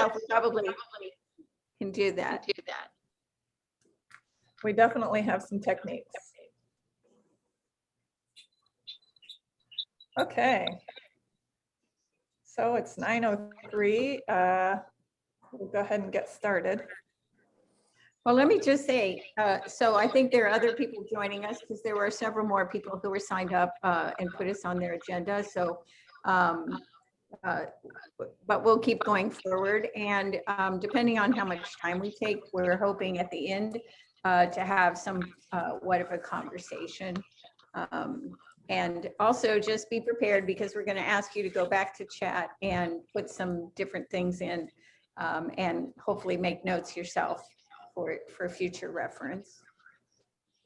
we probably can do that. We definitely have some techniques. Okay. So it's 9:03. We'll go ahead and get started. Well, let me just say, so I think there are other people joining us because there were several more people who were signed up and put us on their agenda. So, but we'll keep going forward. And depending on how much time we take, we're hoping at the end to have some what of a conversation. And also just be prepared because we're going to ask you to go back to chat and put some different things in and hopefully make notes yourself for future reference.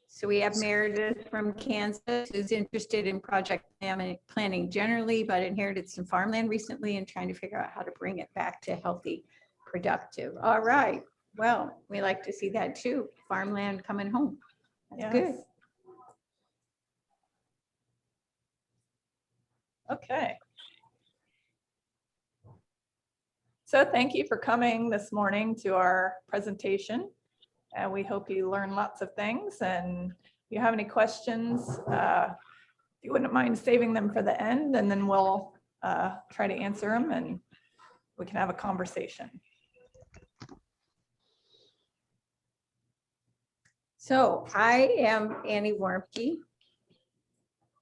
So we have Meredith from Kansas who's interested in project planning generally, but inherited some farmland recently and trying to figure out how to bring it back to healthy, productive. All right. Well, we like to see that too. Farmland coming home. That's good. Okay. So thank you for coming this morning to our presentation. And we hope you learn lots of things. And if you have any questions, if you wouldn't mind saving them for the end, and then we'll try to answer them and we can have a conversation. So I am Annie Warmke.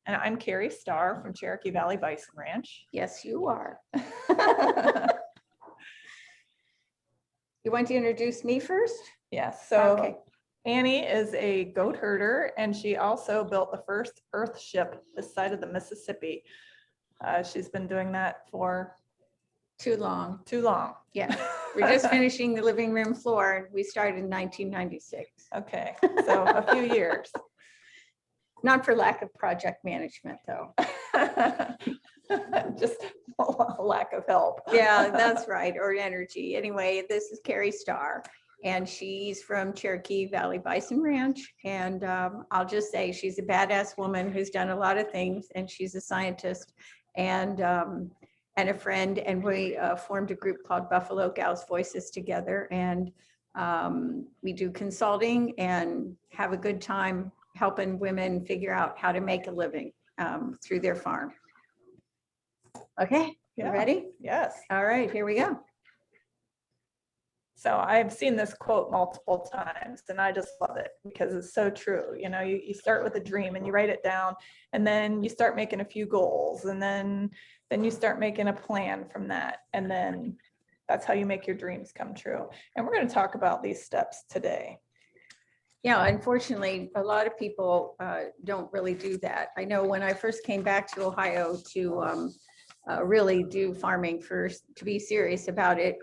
And I'm Carie Starr from Cherokee Valley Bison Ranch. Yes, you are. You want to introduce me first? Yes, so Okay. Annie is a goat herder, and she also built the first earth ship this side of the Mississippi. She's been doing that for Too long. too long. Yeah. We're just finishing the living room floor. We started in 1996. Okay, so a few years. Not for lack of project management, though. Just a lack of help. Yeah, that's right. Or energy. Anyway, this is Carie Starr, and she's from Cherokee Valley Bison Ranch. And I'll just say she's a badass woman who's done a lot of things, and she's a scientist and a friend. And we formed a group called Buffalo Gals Voices together. And we do consulting and have a good time helping women figure out how to make a living through their farm. Okay, you ready? Yes. All right, here we go. So I've seen this quote multiple times and I just love it because it's so true. You know, you start with a dream and you write it down, and then you start making a few goals, and then you start making a plan from that. And then that's how you make your dreams come true. And we're going to talk about these steps today. Yeah, unfortunately, a lot of people don't really do that. I know when I first came back to Ohio to really do farming first, to be serious about it,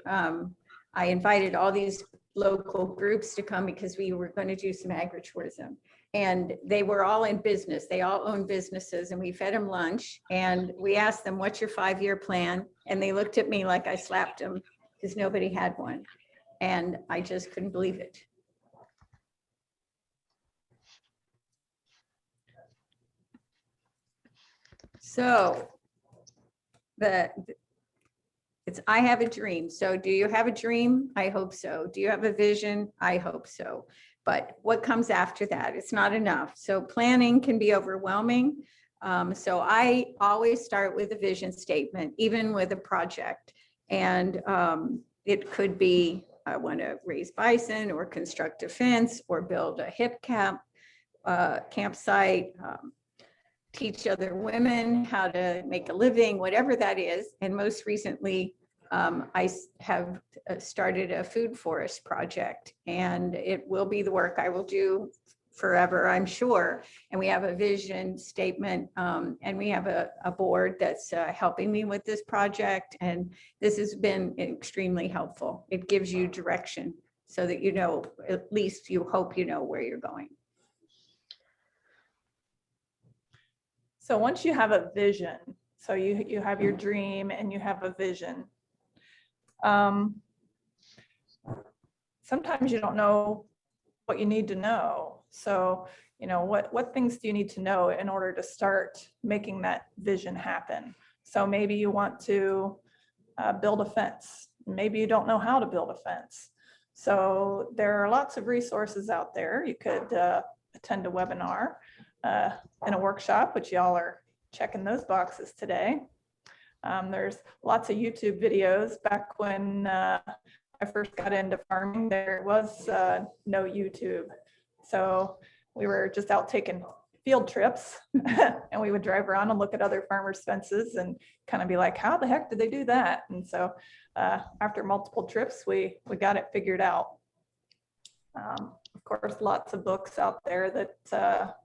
I invited all these local groups to come because we were going to do some agritourism. And they were all in business. They all own businesses, and we fed them lunch. And we asked them, what's your 5-year plan? And they looked at me like I slapped them because nobody had one. And I just couldn't believe it. So I have a dream. So do you have a dream? I hope so. Do you have a vision? I hope so. But what comes after that? It's not enough. So planning can be overwhelming. So I always start with a vision statement, even with a project. And it could be, I want to raise bison or construct a fence or build a hip campsite, teach other women how to make a living, whatever that is. And most recently, I have started a food forest project, and it will be the work I will do forever, I'm sure. And we have a vision statement, and we have a board that's helping me with this project. And this has been extremely helpful. It gives you direction so that you know, at least you hope you know where you're going. So once you have a vision, so you have your dream and you have a vision, sometimes you don't know what you need to know. So, you know, what things do you need to know in order to start making that vision happen? So maybe you want to build a fence. maybe you don't know how to build a fence. So there are lots of resources out there. You could attend a webinar and a workshop, which y'all are checking those boxes today. There's lots of YouTube videos. Back when I first got into farming, there was no YouTube. So we were just out taking field trips and we would drive around and look at other farmers' fences and kind of be like, how the heck did they do that? And so after multiple trips, we got it figured out. Of course, lots of books out there that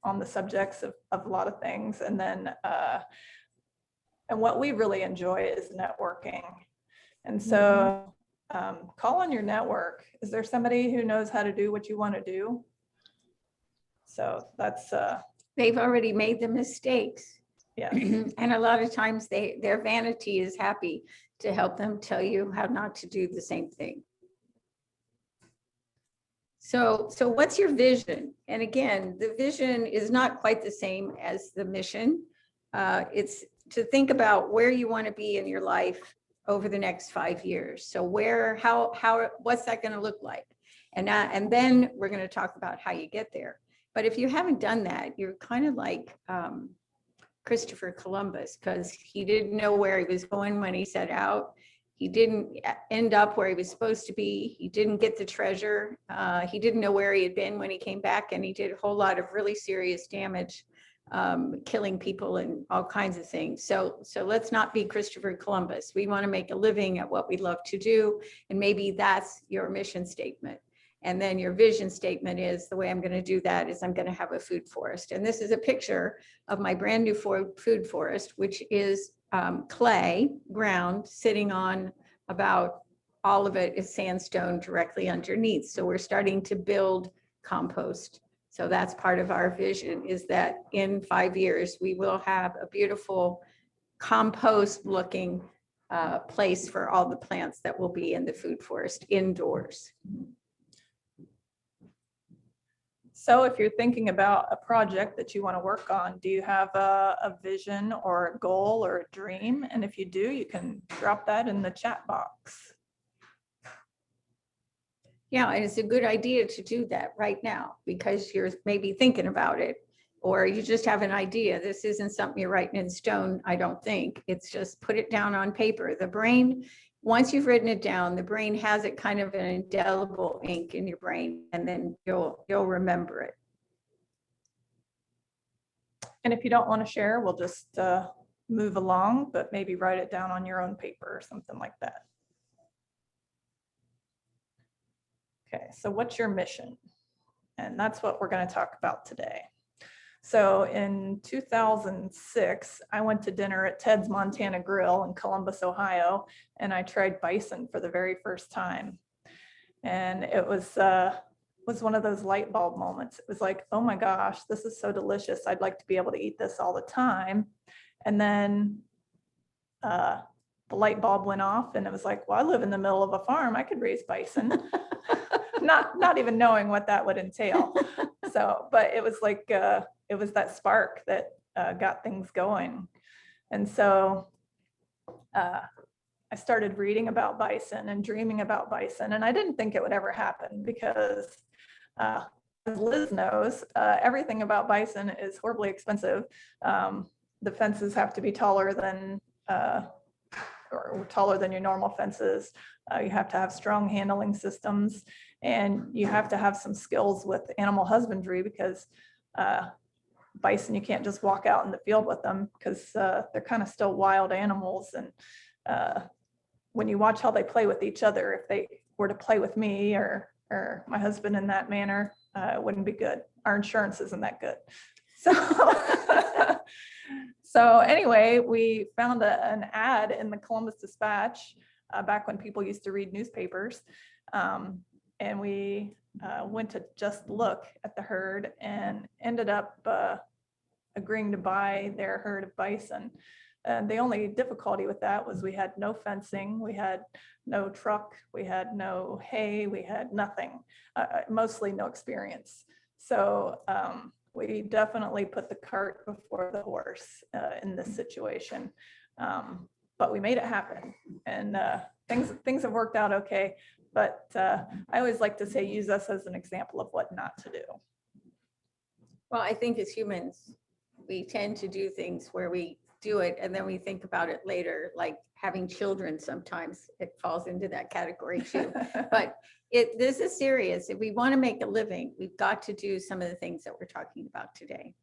on the subjects of a lot of things. And then, and what we really enjoy is networking. And so call on your network. Is there somebody who knows how to do what you want to do? So that's They've already made the mistakes. yeah. And a lot of times their vanity is happy to help them tell you how not to do the same thing. So what's your vision? And again, the vision is not quite the same as the mission. It's to think about where you want to be in your life over the next 5 years. So what's that going to look like? And then we're going to talk about how you get there. But if you haven't done that, you're kind of like Christopher Columbus, because he didn't know where he was going when he set out. He didn't end up where he was supposed to be. He didn't get the treasure. He didn't know where he had been when he came back, and he did a whole lot of really serious damage, killing people and all kinds of things. So let's not be Christopher Columbus. We want to make a living at what we love to do, and maybe that's your mission statement. And then your vision statement is, the way I'm going to do that is I'm going to have a food forest. And this is a picture of my brand new food forest, which is clay ground sitting on about all of it is sandstone directly underneath. So we're starting to build compost. So that's part of our vision, is that in 5 years, we will have a beautiful compost looking place for all the plants that will be in the food forest indoors. So if you're thinking about a project that you want to work on, do you have a vision or a goal or a dream? And if you do, you can drop that in the chat box. Yeah, and it's a good idea to do that right now, because you're maybe thinking about it, or you just have an idea. This isn't something you're writing in stone, I don't think. It's just put it down on paper. The brain, once you've written it down, the brain has it kind of an indelible ink in your brain, and then you'll remember it. And if you don't want to share, we'll just move along, but maybe write it down on your own paper or something like that. Okay, so what's your mission? And that's what we're going to talk about today. So in 2006, I went to dinner at Ted's Montana Grill in Columbus, Ohio, and I tried bison for the very first time. And it was one of those light bulb moments. It was like, oh my gosh, this is so delicious. I'd like to be able to eat this all the time. And then the light bulb went off, and it was like, well, I live in the middle of a farm. I could raise bison. not even knowing what that would entail. So, but it was like, it was that spark that got things going. And so I started reading about bison and dreaming about bison. And I didn't think it would ever happen, because as Liz knows, everything about bison is horribly expensive. The fences have to be taller than or taller than your normal fences. You have to have strong handling systems, and you have to have some skills with animal husbandry, because bison, you can't just walk out in the field with them, because they're kind of still wild animals. And when you watch how they play with each other, if they were to play with me or my husband in that manner, it wouldn't be good. Our insurance isn't that good. So so anyway, we found an ad in the Columbus Dispatch back when people used to read newspapers. And we went to just look at the herd and ended up agreeing to buy their herd of bison. And the only difficulty with that was we had no fencing, we had no truck, we had no hay, we had nothing, mostly no experience. So we definitely put the cart before the horse in this situation. but we made it happen. And things have worked out okay. But I always like to say, use us as an example of what not to do. Well, I think as humans, we tend to do things where we do it and then we think about it later, like having children. Sometimes it falls into that category too. But this is serious. If we want to make a living, we've got to do some of the things that we're talking about today.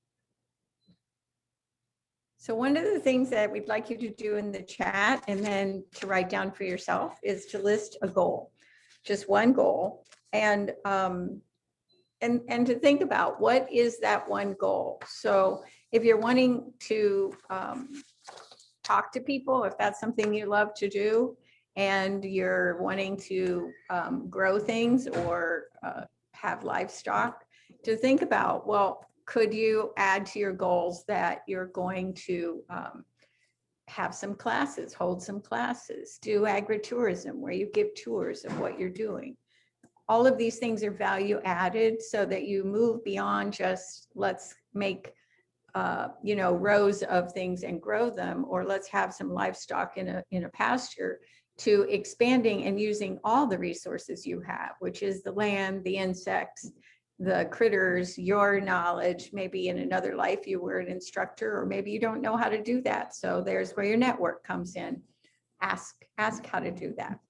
So one of the things that we'd like you to do in the chat and then to write down for yourself is to list a goal, just one goal, and to think about what is that one goal. So if you're wanting to talk to people, if that's something you love to do, and you're wanting to grow things or have livestock, to think about, well, could you add to your goals that you're going to have some classes, hold some classes, do agritourism where you give tours of what you're doing. All of these things are value added so that you move beyond just let's make rows of things and grow them, or let's have some livestock in a pasture, to expanding and using all the resources you have, which is the land, the insects, the critters, your knowledge. Maybe in another life you were an instructor, or maybe you don't know how to do that. So there's where your network comes in. Ask how to do that.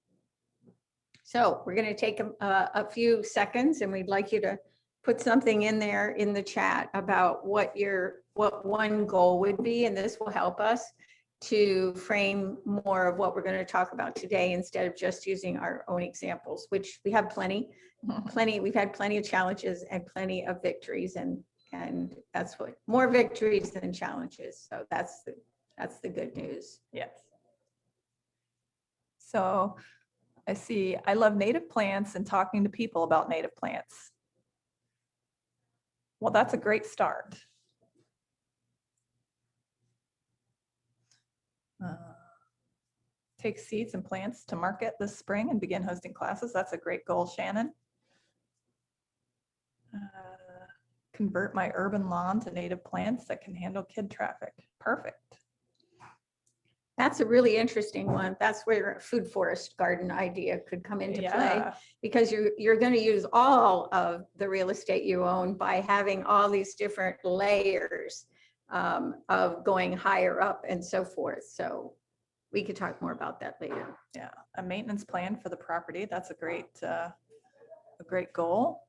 So we're going to take a few seconds, and we'd like you to put something in there in the chat about what one goal would be, and this will help us to frame more of what we're going to talk about today instead of just using our own examples, which we have plenty. We've had plenty of challenges and plenty of victories, and that's what, more victories than challenges. So that's the good news. Yes. So I see, I love native plants and talking to people about native plants. Well, that's a great start. Take seeds and plants to market this spring and begin hosting classes. That's a great goal, Shannon. Convert my urban lawn to native plants that can handle kid traffic. Perfect. That's a really interesting one. That's where a food forest garden idea could come into play, because you're going to use all of the real estate you own by having all these different layers of going higher up and so forth. So we could talk more about that later. Yeah, a maintenance plan for the property. That's a great goal.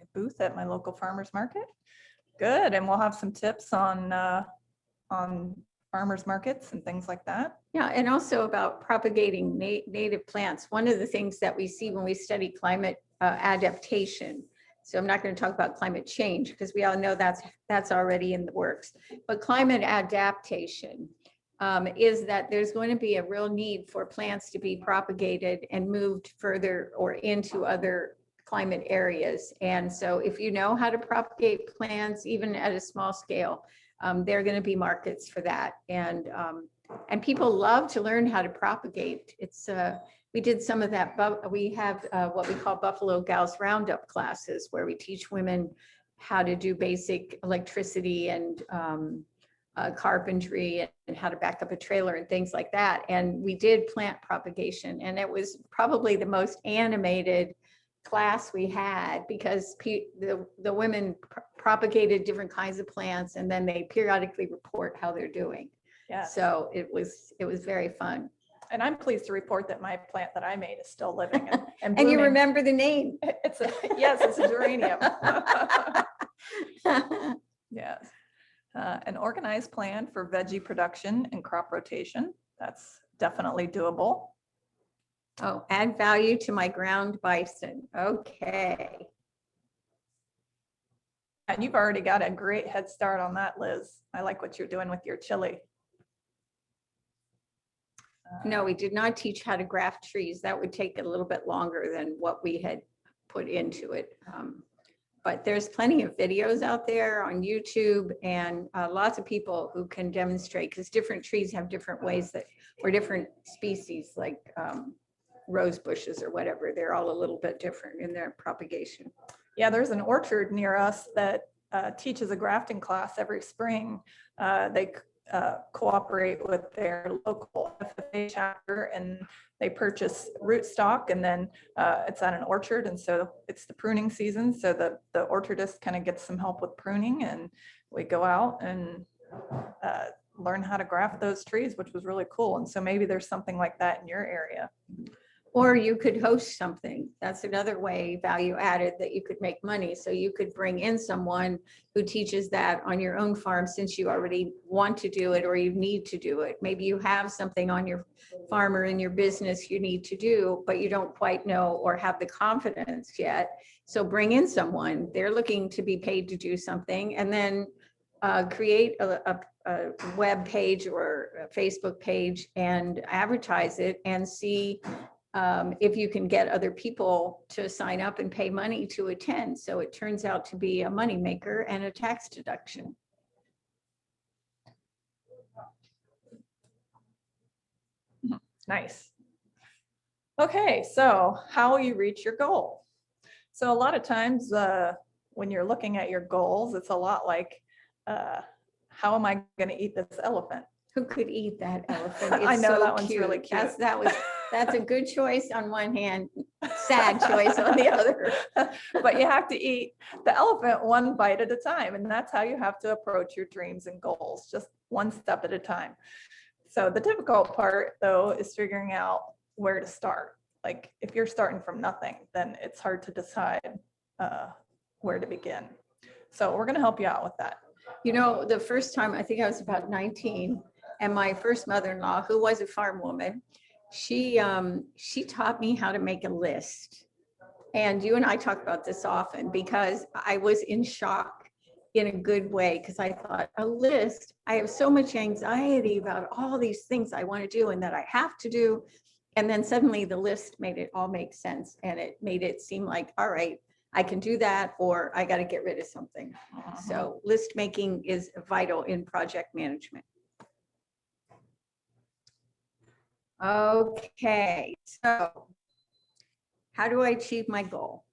A booth at my local farmers market. Good, and we'll have some tips on farmers markets and things like that. Yeah, and also about propagating native plants. One of the things that we see when we study climate adaptation. So I'm not going to talk about climate change because we all know that's already in the works. But climate adaptation is that there's going to be a real need for plants to be propagated and moved further or into other climate areas. And so if you know how to propagate plants, even at a small scale, there are going to be markets for that. And people love to learn how to propagate. We did some of that, but we have what we call Buffalo Gals Roundup classes, where we teach women how to do basic electricity and carpentry and how to back up a trailer and things like that. And we did plant propagation, and it was probably the most animated class we had, because the women propagated different kinds of plants, and then they periodically report how they're doing. Yeah. So it was very fun. And I'm pleased to report that my plant that I made is still living and and you remember the name. Yes, it's a geranium. Yes. An organized plan for veggie production and crop rotation. That's definitely doable. Oh, add value to my ground bison. Okay. And you've already got a great head start on that, Liz. I like what you're doing with your chili. No, we did not teach how to graft trees. That would take a little bit longer than what we had put into it. But there's plenty of videos out there on YouTube, and lots of people who can demonstrate, because different trees have different ways or different species, like rose bushes or whatever. They're all a little bit different in their propagation. Yeah, there's an orchard near us that teaches a grafting class every spring. They cooperate with their local FFA chapter, and they purchase rootstock, and then it's at an orchard, and so it's the pruning season. So the orchardist kind of gets some help with pruning, and we go out and learn how to graft those trees, which was really cool. And so maybe there's something like that in your area. Or you could host something. That's another way, value added, that you could make money. So you could bring in someone who teaches that on your own farm, since you already want to do it or you need to do it. Maybe you have something on your farm or in your business you need to do, but you don't quite know or have the confidence yet. So bring in someone. They're looking to be paid to do something, and then create a web page or a Facebook page and advertise it, and see if you can get other people to sign up and pay money to attend. So it turns out to be a moneymaker and a tax deduction. Nice. Okay, so how will you reach your goal? So a lot of times when you're looking at your goals, it's a lot like, how am I going to eat this elephant? Who could eat that elephant? I It's know, so that one's cute. really cute. That's a good choice on one hand, sad choice on the other. But you have to eat the elephant one bite at a time. And that's how you have to approach your dreams and goals, just one step at a time. So the difficult part, though, is figuring out where to start. Like if you're starting from nothing, then it's hard to decide where to begin. So we're going to help you out with that. You know, the first time, I think I was about 19, and my first mother-in-law, who was a farm woman, she taught me how to make a list. And you and I talk about this often, because I was in shock in a good way, because I thought, a list, I have so much anxiety about all these things I want to do and that I have to do. And then suddenly the list made it all make sense, and it made it seem like, all right, I can do that, or I got to get rid of something. So list making is vital in project management. Okay, so how do I achieve my goal?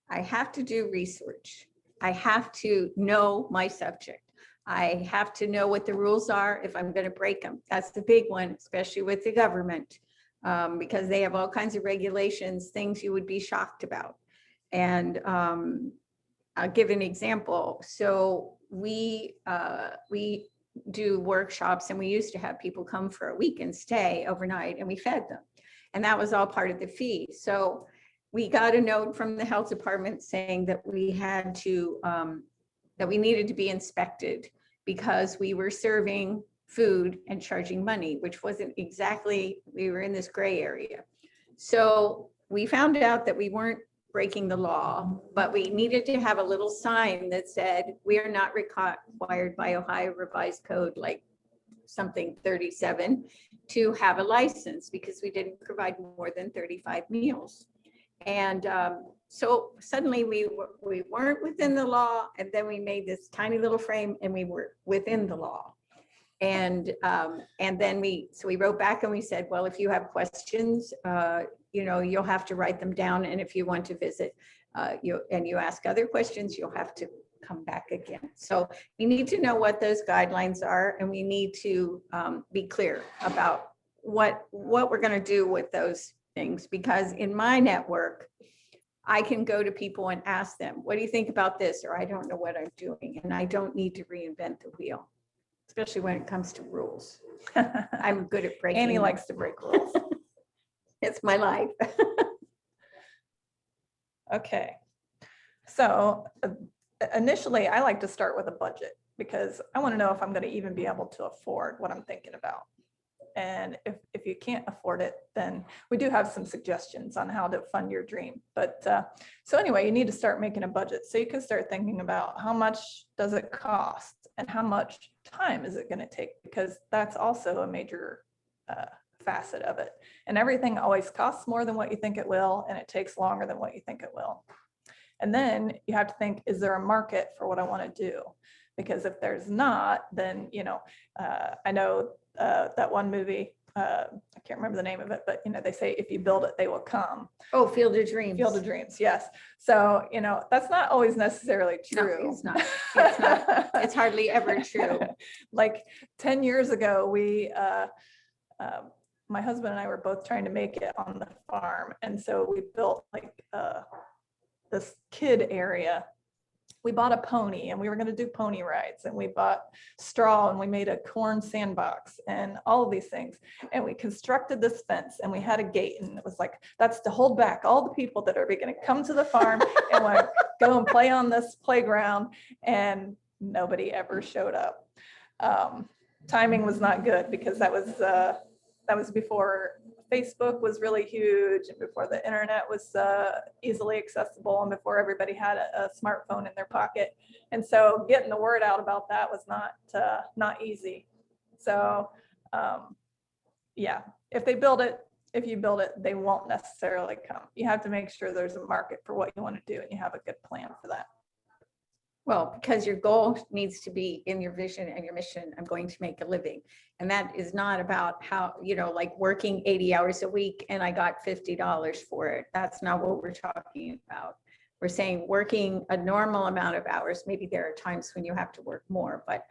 I have to do research. I have to know my subject. I have to know what the rules are if I'm going to break them. That's the big one, especially with the government, because they have all kinds of regulations, things you would be shocked about. And I'll give an example. So we do workshops, and we used to have people come for a week and stay overnight, and we fed them. And that was all part of the fee. So we got a note from the health department saying that we had to, that we needed to be inspected, because we were serving food and charging money, which wasn't exactly, we were in this gray area. So we found out that we weren't breaking the law, but we needed to have a little sign that said, we are not required by Ohio Revised Code, like something 37, to have a license, because we didn't provide more than 35 meals. And so suddenly we weren't within the law, and then we made this tiny little frame and we were within the law. And then we wrote back and we said, well, if you have questions, you know, you'll have to write them down. And if you want to visit you ask other questions, you'll have to come back again. So we need to know what those guidelines are, and we need to be clear about what we're going to do with those things. Because in my network, I can go to people and ask them, what do you think about this? Or I don't know what I'm doing, and I don't need to reinvent the wheel, especially when it comes to rules. I'm good at breaking. Annie likes to break rules. It's my life. Okay. So initially, I like to start with a budget, because I want to know if I'm going to even be able to afford what I'm thinking about. And if you can't afford it, then we do have some suggestions on how to fund your dream. But so anyway, you need to start making a budget. So you can start thinking about how much does it cost and how much time is it going to take, because that's also a major facet of it. And everything always costs more than what you think it will, and it takes longer than what you think it will. And then you have to think, is there a market for what I want to do? Because if there's not, then, you know, I know that one movie, I can't remember the name of it, but they say if you build it, they will come. Oh, Field of Dreams. Field of Dreams, yes. So, that's not always necessarily No, true. it's not. It's not. It's hardly ever true. Like 10 years ago, my husband and I were both trying to make it on the farm. And so we built like this kid area. We bought a pony and we were going to do pony rides, and we bought straw and we made a corn sandbox and all of these things. And we constructed this fence and we had a gate, and it was like, that's to hold back all the people that are going to come to the farm and want to go and play on this playground. And nobody ever showed up. Timing was not good because that was before Facebook was really huge, and before the internet was easily accessible, and before everybody had a smartphone in their pocket. And so getting the word out about that was not easy. So yeah, if you build it, they won't necessarily come. You have to make sure there's a market for what you want to do, and you have a good plan for that. Well, because your goal needs to be in your vision and your mission, I'm going to make a living. And that is not about how, like working 80 hours a week and I got $50 for it. That's not what we're talking about. We're saying working a normal amount of hours. Maybe there are times when you have to work more, but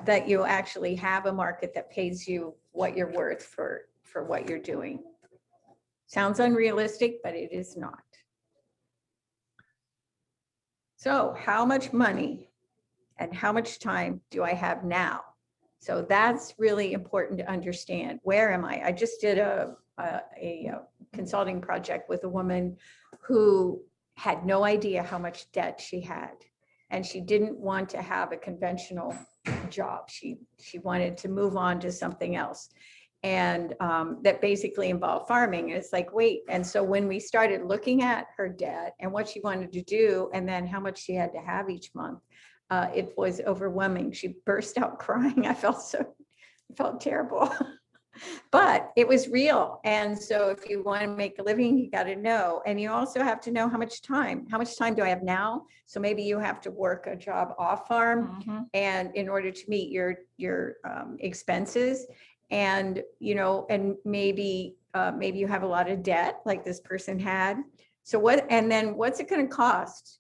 that you actually have a market that pays you what you're worth for what you're doing. Sounds unrealistic, but it is not. So how much money and how much time do I have now? So that's really important to understand. Where am I? I just did a consulting project with a woman who had no idea how much debt she had. And she didn't want to have a conventional job. She wanted to move on to something else. And that basically involved farming. And it's like, wait. And so when we started looking at her debt and what she wanted to do, and then how much she had to have each month, it was overwhelming. She burst out crying. I felt terrible, but it was real. And so if you want to make a living, you got to know, and you also have to know how much time do I have now? So maybe you have to work a job off farm and in order to meet your expenses. And, and maybe you have a lot of debt like this person had. So what's it going to cost?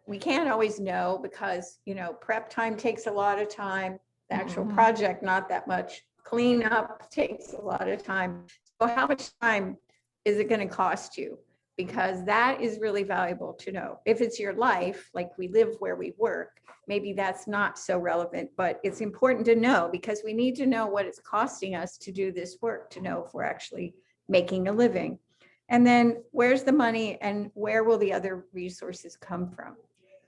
We can't always know because, prep time takes a lot of time. The actual project, not that much. Cleanup takes a lot of time. So how much time is it going to cost you? Because that is really valuable to know. If it's your life, like we live where we work, maybe that's not so relevant, but it's important to know because we need to know what it's costing us to do this work, to know if we're actually making a living. And then where's the money and where will the other resources come from?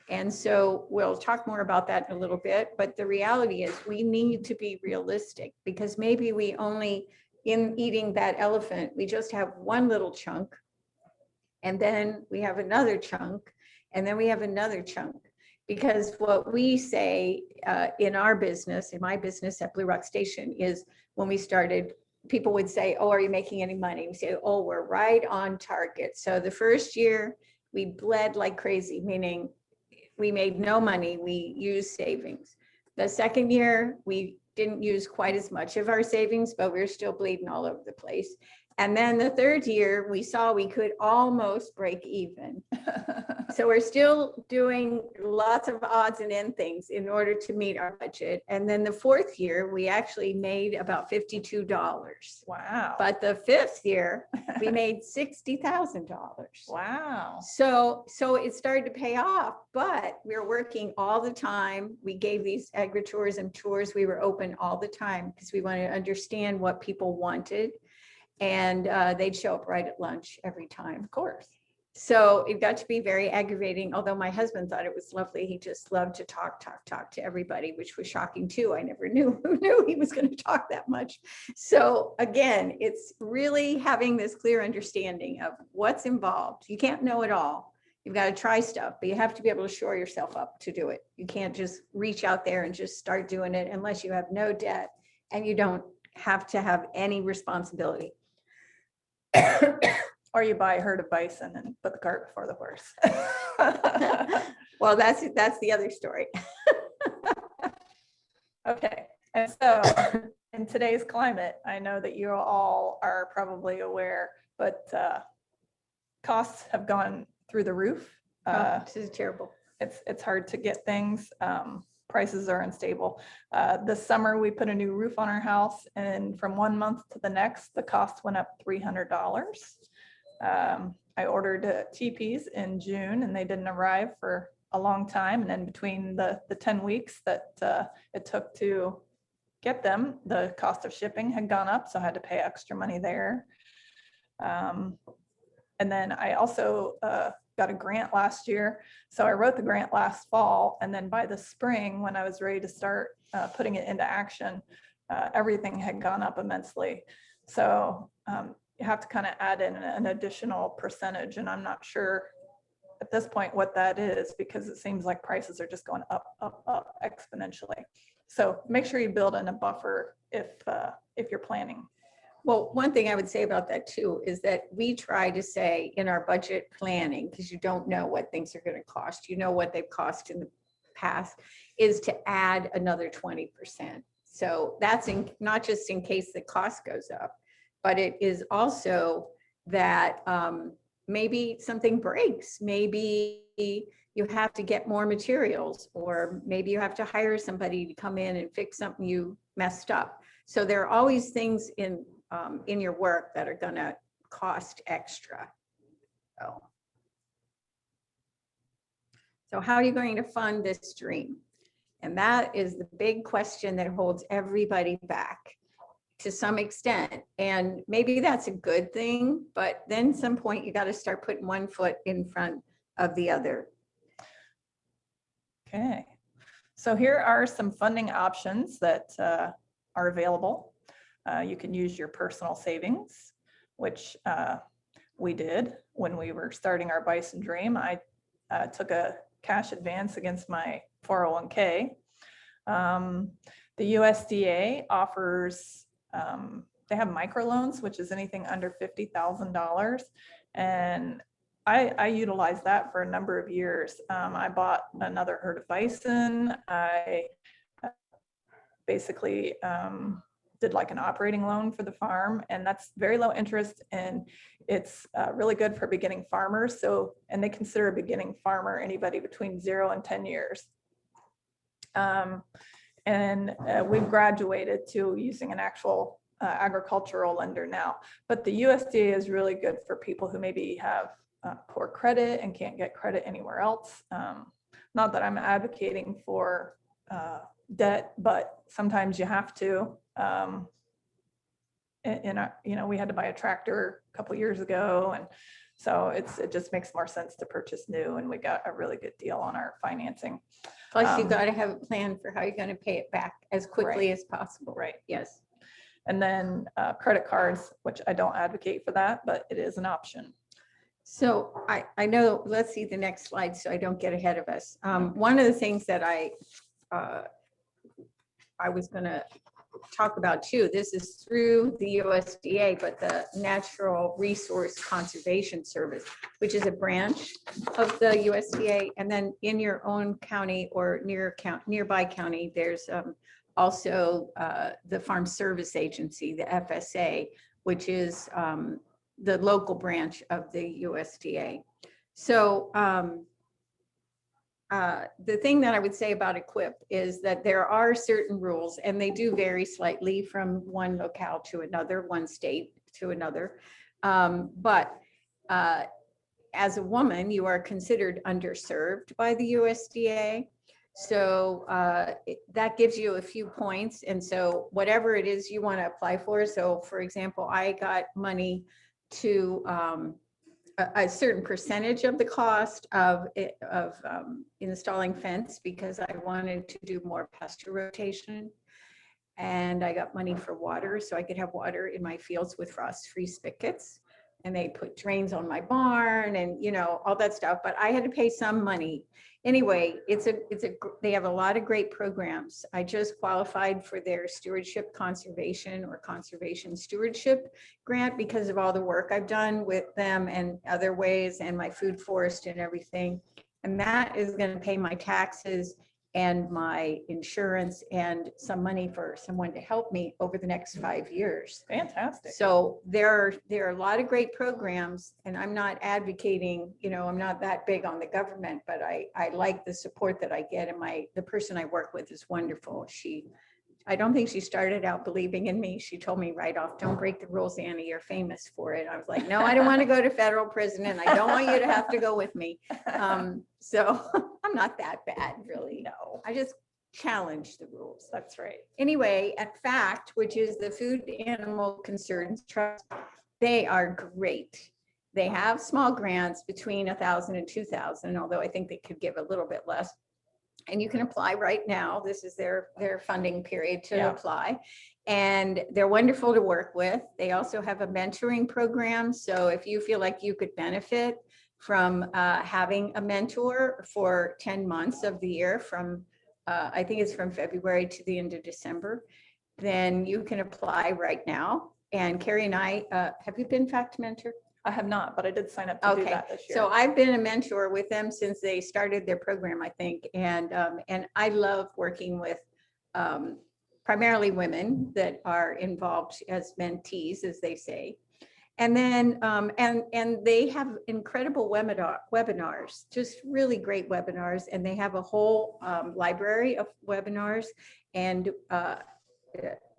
And so we'll talk more about that in a little bit, but the reality is we need to be realistic because maybe we only, in eating that elephant, we just have one little chunk. And then we have another chunk, and then we have another chunk. Because what we say in our business, in my business at Blue Rock Station, is when we started, people would say, oh, are you making any money? We say, oh, we're right on target. So the first year we bled like crazy, meaning we made no money, we used savings. The second year, we didn't use quite as much of our savings, but we were still bleeding all over the place. And then the third year, we saw we could almost break even. So we're still doing lots of odds and end things in order to meet our budget. And then the fourth year, we actually made about $52. Wow. But the fifth year, we made $60,000. Wow. So it started to pay off, but we were working all the time. We gave these agri-tours and tours. We were open all the time because we wanted to understand what people wanted. And they'd show up right at lunch every time. Of course. So it got to be very aggravating, although my husband thought it was lovely. He just loved to talk to everybody, which was shocking too. I never knew who knew he was going to talk that much. So again, it's really having this clear understanding of what's involved. You can't know it all. You've got to try stuff, but you have to be able to shore yourself up to do it. You can't just reach out there and just start doing it unless you have no debt and you don't have to have any responsibility. Or you buy a herd of bison and put the cart before the horse. Well, that's the other story. Okay. And so in today's climate, I know that you all are probably aware, but costs have gone through the roof. This is terrible. It's hard to get things. Prices are unstable. This summer, we put a new roof on our house, and from 1 month to the next, the cost went up $300. I ordered TPs in June, and they didn't arrive for a long time. And then between the 10 weeks that it took to get them, the cost of shipping had gone up, so I had to pay extra money there. And then I also got a grant last year. So I wrote the grant last fall, and then by the spring, when I was ready to start putting it into action, everything had gone up immensely. So you have to kind of add in an additional percentage, and I'm not sure at this point what that is, because it seems like prices are just going up, up, up exponentially. So make sure you build in a buffer if you're planning. Well, one thing I would say about that too is that we try to say in our budget planning, because you don't know what things are going to cost, you know what they've cost in the past, is to add another 20%. So that's not just in case the cost goes up, but it is also that maybe something breaks, maybe you have to get more materials, or maybe you have to hire somebody to come in and fix something you messed up. So there are always things in your work that are gonna cost extra. So how are you going to fund this dream? And that is the big question that holds everybody back to some extent. And maybe that's a good thing, but then some point you got to start putting one foot in front of the other. Okay, so here are some funding options that are available. You can use your personal savings, which we did when we were starting our Bison Dream. I took a cash advance against my 401k. The USDA offers, they have microloans, which is anything under $50,000. And I utilized that for a number of years. I bought another herd of bison. I basically did like an operating loan for the farm, and that's very low interest, and it's really good for beginning farmers. So, and they consider a beginning farmer anybody between 0 and 10 years. And we've graduated to using an actual agricultural lender now, but the USDA is really good for people who maybe have poor credit and can't get credit anywhere else. Not that I'm advocating for debt, but sometimes you have to. We had to buy a tractor a couple years ago, and so it just makes more sense to purchase new, and we got a really good deal on our financing. Plus, you got to have a plan for how you're going to pay it back as quickly as possible. Right. Yes. And then credit cards, which I don't advocate for that, but it is an option. So I know, let's see the next slide so I don't get ahead of us. One of the things that I was going to talk about too, this is through the USDA, but the Natural Resource Conservation Service, which is a branch of the USDA. And then in your own county or nearby county, there's also the Farm Service Agency, the FSA, which is the local branch of the USDA. So the thing that I would say about EQIP is that there are certain rules, and they do vary slightly from one locale to another, one state to another. But as a woman, you are considered underserved by the USDA. So that gives you a few points. And so whatever it is you want to apply for. So for example, I got money to a certain percentage of the cost of installing fence because I wanted to do more pasture rotation. And I got money for water so I could have water in my fields with frost-free spigots. And they put drains on my barn and, you know, all that stuff, but I had to pay some money. Anyway, they have a lot of great programs. I just qualified for their stewardship conservation or conservation stewardship grant because of all the work I've done with them and other ways and my food forest and everything. And that is going to pay my taxes and my insurance and some money for someone to help me over the next 5 years. Fantastic. So there are a lot of great programs, and I'm not advocating, I'm not that big on the government, but I like the support that I get, and the person I work with is wonderful. I don't think she started out believing in me. She told me right off, don't break the rules, Annie, you're famous for it. I was like, no, I don't want to go to federal prison, and I don't want you to have to go with me. So I'm not that bad, really. No, I just challenge the rules. that's right. Anyway, at FACT, which is the Food Animal Concerns Trust, they are great. They have small grants between 1,000 and 2,000, although I think they could give a little bit less. And you can apply right now. This is their funding period to apply. And they're wonderful to work with. They also have a mentoring program. So if you feel like you could benefit from having a mentor for 10 months of the year from, I think it's from February to the end of December, then you can apply right now. And Carie and I, have you been FACT mentor? I have not, but I did sign up to do that this year. So I've been a mentor with them since they started their program, I think. And I love working with primarily women that are involved as mentees, as they say. And then, and they have incredible webinars, just really great webinars. And they have a whole library of webinars. And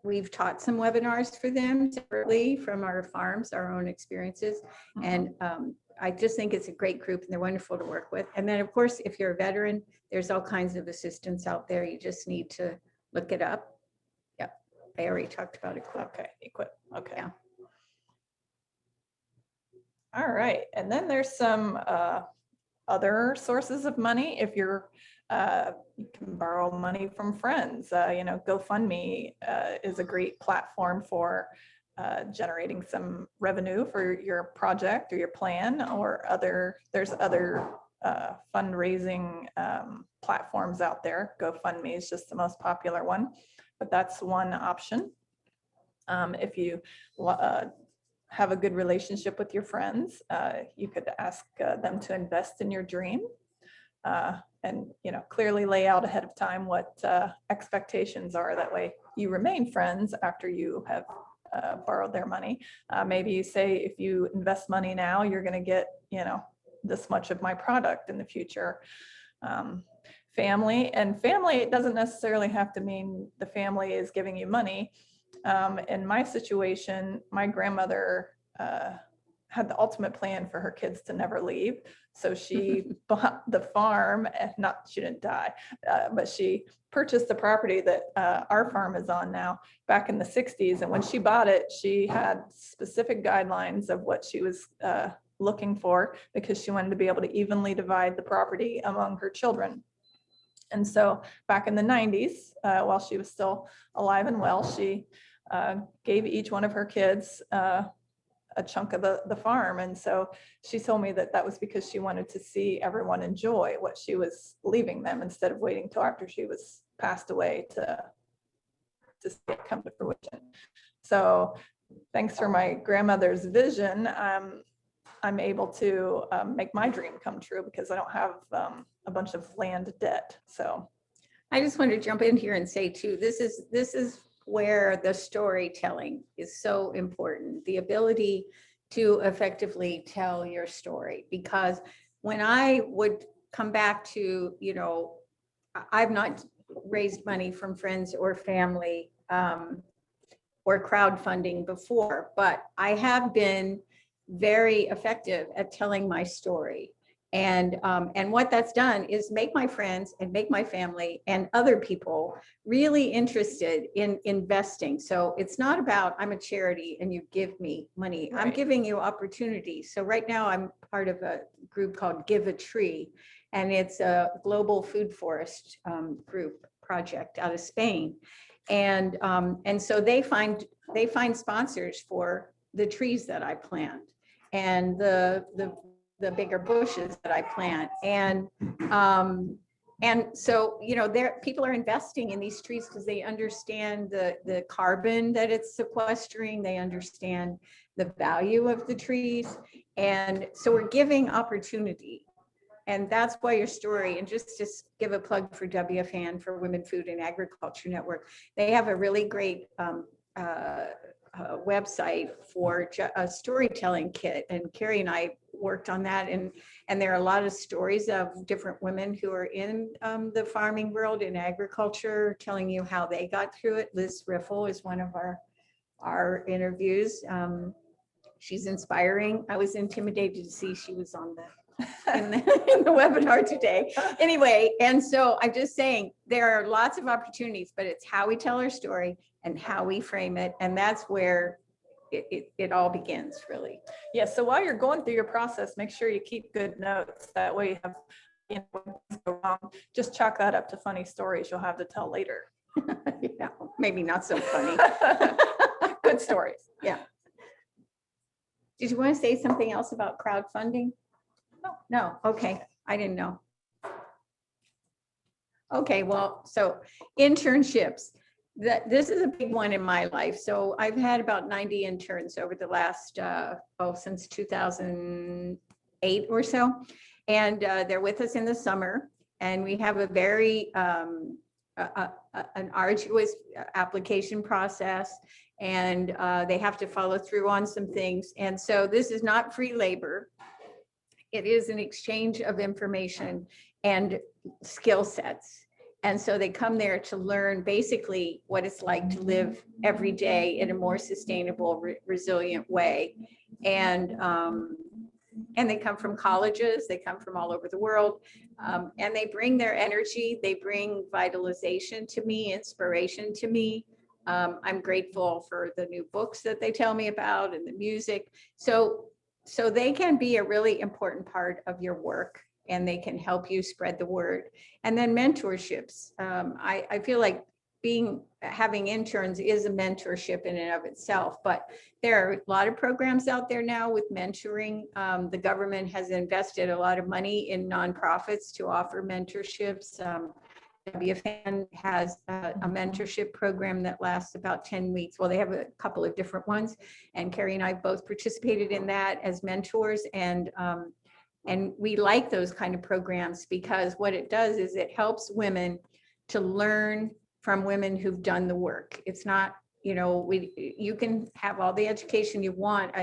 we've taught some webinars for them separately from our farms, our own experiences. And I just think it's a great group, and they're wonderful to work with. And then, of course, if you're a veteran, there's all kinds of assistance out there. You just need to look it up. Yep, I already talked about EQIP. Okay, EQIP. Okay. Yeah. All right, and then there's some other sources of money. If you're, you can borrow money from friends. GoFundMe is a great platform for generating some revenue for your project or your plan, or there's other fundraising platforms out there. GoFundMe is just the most popular one, but that's one option. If you have a good relationship with your friends, you could ask them to invest in your dream, and clearly lay out ahead of time what expectations are. That way you remain friends after you have borrowed their money. Maybe you say, if you invest money now, you're going to get this much of my product in the future. Family, it doesn't necessarily have to mean the family is giving you money. In my situation, my grandmother had the ultimate plan for her kids to never leave. So she bought the farm, and she didn't die, but she purchased the property that our farm is on now back in the 60s. And when she bought it, she had specific guidelines of what she was looking for, because she wanted to be able to evenly divide the property among her children. And so back in the 90s, while she was still alive and well, she gave each one of her kids a chunk of the farm. And so she told me that was because she wanted to see everyone enjoy what she was leaving them, instead of waiting till after she was passed away to see it come to fruition. So thanks for my grandmother's vision, I'm able to make my dream come true, because I don't have a bunch of land debt. So I just want to jump in here and say too, this is where the storytelling is so important, the ability to effectively tell your story. Because when I would come back to, I've not raised money from friends or family or crowdfunding before, but I have been very effective at telling my story. And what that's done is make my friends and make my family and other people really interested in investing. So it's not about, I'm a charity and you give me money. Right. I'm giving you opportunities. So right now I'm part of a group called Give a Tree, and it's a global food forest group project out of Spain. And so they find sponsors for the trees that I plant and the bigger bushes that I plant. And so, people are investing in these trees because they understand the carbon that it's sequestering. They understand the value of the trees. And so we're giving opportunity. and that's why your story, and just give a plug for WFAN, for Women, Food and Agriculture Network. They have a really great website for a storytelling kit, and Carie and I worked on that, and there are a lot of stories of different women who are in the farming world, in agriculture, telling you how they got through it. Liz Riffle is one of our interviews. She's inspiring. I was intimidated to see she was on in the webinar today. Anyway, and so I'm just saying there are lots of opportunities, but it's how we tell our story and how we frame it. And that's where it all begins, really. Yeah, so while you're going through your process, make sure you keep good notes. That way you have, when things go wrong, just chalk that up to funny stories you'll have to tell later. Yeah, maybe not so funny. Good stories. Yeah. Did you want to say something else about crowdfunding? No. Okay. I didn't know. Okay. Well, so internships, this is a big one in my life. So I've had about 90 interns over the last, since 2008 or so. And they're with us in the summer. And we have a very, an arduous application process, and they have to follow through on some things. And so this is not free labor. It is an exchange of information and skill sets. And so they come there to learn basically what it's like to live every day in a more sustainable, resilient way. And they come from colleges, they come from all over the world, and they bring their energy, they bring vitalization to me, inspiration to me. I'm grateful for the new books that they tell me about and the music. So they can be a really important part of your work, and they can help you spread the word. And then mentorships. I feel like having interns is a mentorship in and of itself, but there are a lot of programs out there now with mentoring. The government has invested a lot of money in nonprofits to offer mentorships. WFAN has a mentorship program that lasts about 10 weeks. Well, they have a couple of different ones, and Carie and I both participated in that as mentors. And we like those kind of programs because what it does is it helps women to learn from women who've done the work. It's not, you can have all the education you want,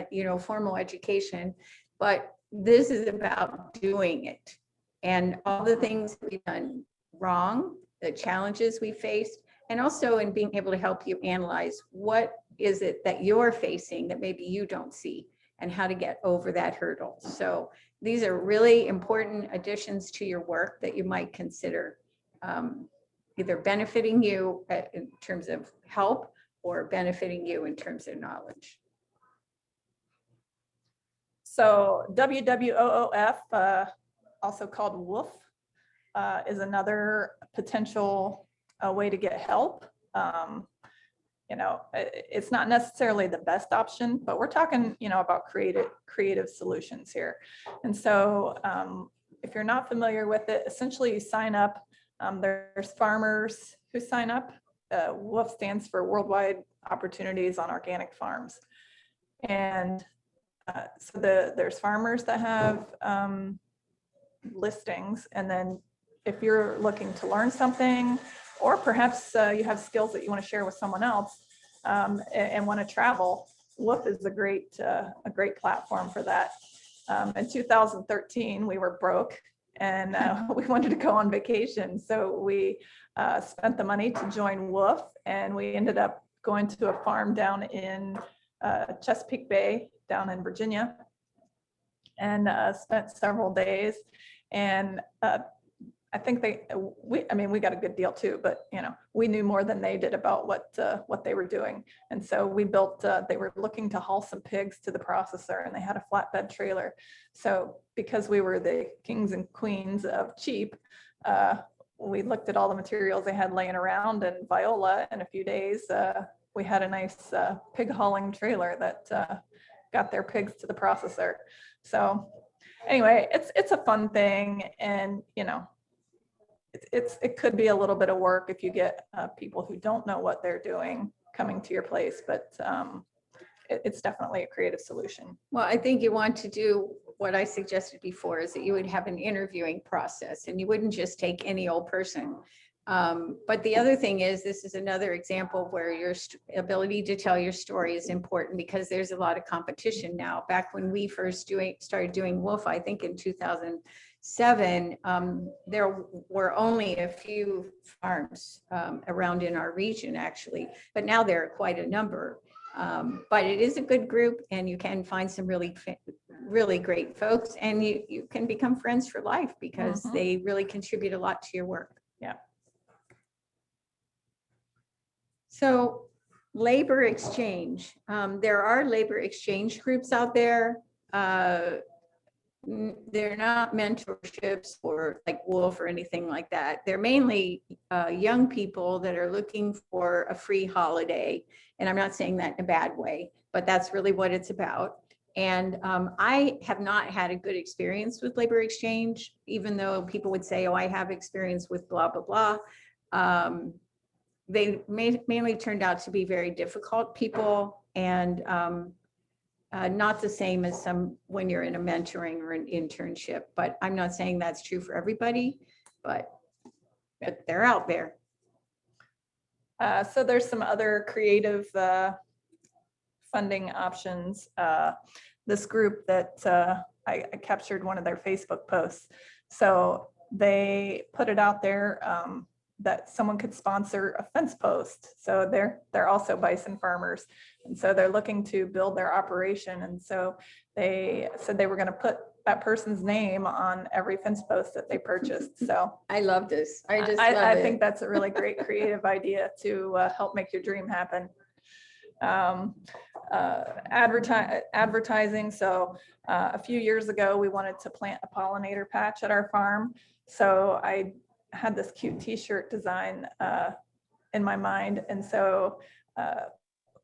formal education, but this is about doing it. And all the things we've done wrong, the challenges we faced, and also in being able to help you analyze what is it that you're facing that maybe you don't see, and how to get over that hurdle. So these are really important additions to your work that you might consider either benefiting you in terms of help or benefiting you in terms of knowledge. So WWOOF, also called WOOF, is another potential way to get help. It's not necessarily the best option, but we're talking, about creative solutions here. And so if you're not familiar with it, essentially you sign up. There's farmers who sign up. WOOF stands for Worldwide Opportunities on Organic Farms. And so there's farmers that have listings, and then if you're looking to learn something, or perhaps you have skills that you want to share with someone else and want to travel, WOOF is a great platform for that. In 2013, we were broke, and we wanted to go on vacation. So we spent the money to join WOOF, and we ended up going to a farm down in Chesapeake Bay, down in Virginia, and spent several days. And I think we got a good deal too, but we knew more than they did about what they were doing. And so we built, they were looking to haul some pigs to the processor, and they had a flatbed trailer. So because we were the kings and queens of cheap, we looked at all the materials they had laying around, and Viola, in a few days, we had a nice pig hauling trailer that got their pigs to the processor. So anyway, it's a fun thing, and it could be a little bit of work if you get people who don't know what they're doing coming to your place, but it's definitely a creative solution. Well, I think you want to do what I suggested before is that you would have an interviewing process and you wouldn't just take any old person. But the other thing is, this is another example where your ability to tell your story is important because there's a lot of competition now. Back when we first started doing Wolf, I think in 2007, there were only a few farms around in our region actually, but now there are quite a number. But it is a good group and you can find some really great folks, and you can become friends for life because they really contribute a lot to your work. Yeah. So labor exchange, there are labor exchange groups out there. They're not mentorships or like Wolf or anything like that. They're mainly young people that are looking for a free holiday. And I'm not saying that in a bad way, but that's really what it's about. And I have not had a good experience with labor exchange, even though people would say, oh, I have experience with blah, blah, blah. They mainly turned out to be very difficult people and not the same as some when you're in a mentoring or an internship, but I'm not saying that's true for everybody, but they're out there. So there's some other creative funding options. This group that I captured one of their Facebook posts. So they put it out there that someone could sponsor a fence post. So they're also bison farmers. And so they're looking to build their operation. And so they said they were going to put that person's name on every fence post that they purchased. So I love this. I think that's a really great creative idea to help make your dream happen. Advertising. So a few years ago, we wanted to plant a pollinator patch at our farm. So I had this cute t-shirt design in my mind. And so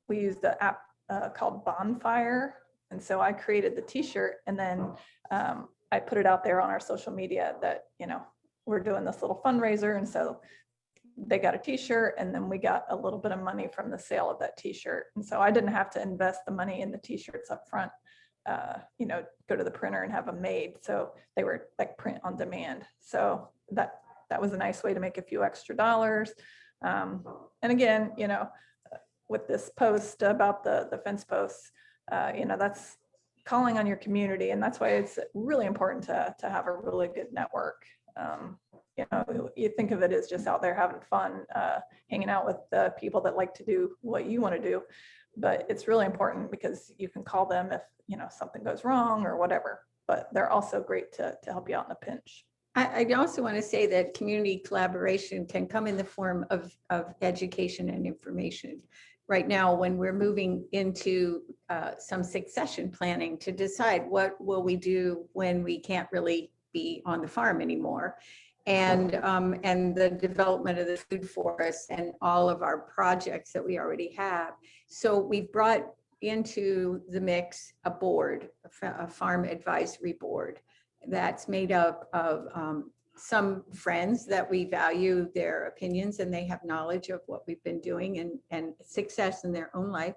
we used an app called Bonfire. And so I created the t-shirt and then I put it out there on our social media that, we're doing this little fundraiser. And so they got a t-shirt and then we got a little bit of money from the sale of that t-shirt. And so I didn't have to invest the money in the t-shirts up front, go to the printer and have them made. So they were like print on demand. So that was a nice way to make a few extra dollars. And again, with this post about the fence posts, that's calling on your community. And that's why it's really important to have a really good network. You think of it as just out there having fun, hanging out with the people that like to do what you want to do. But it's really important because you can call them if, something goes wrong or whatever. But they're also great to help you out in a pinch. I also want to say that community collaboration can come in the form of education and information. Right now, when we're moving into some succession planning to decide what will we do when we can't really be on the farm anymore, and the development of the food forest and all of our projects that we already have. So we've brought into the mix a board, a farm advisory board, that's made up of some friends that we value their opinions and they have knowledge of what we've been doing and success in their own life.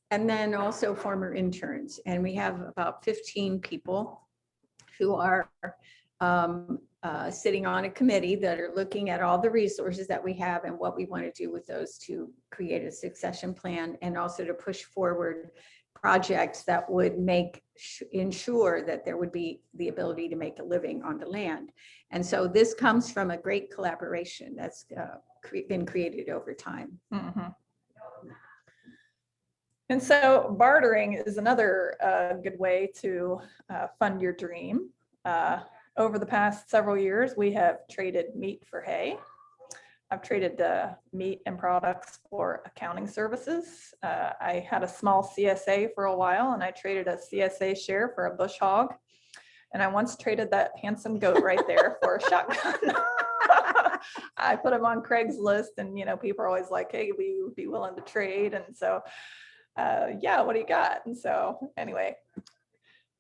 And then also former interns. And we have about 15 people who are sitting on a committee that are looking at all the resources that we have and what we want to do with those to create a succession plan and also to push forward projects that would ensure that there would be the ability to make a living on the land. And so this comes from a great collaboration that's been created over time. Mm-hmm. And so bartering is another good way to fund your dream. Over the past several years, we have traded meat for hay. I've traded meat and products for accounting services. I had a small CSA for a while and I traded a CSA share for a bush hog. And I once traded that handsome goat right there for a shotgun. I put him on Craigslist and, people are always like, hey, we would be willing to trade. And so, yeah, what do you got? And so anyway.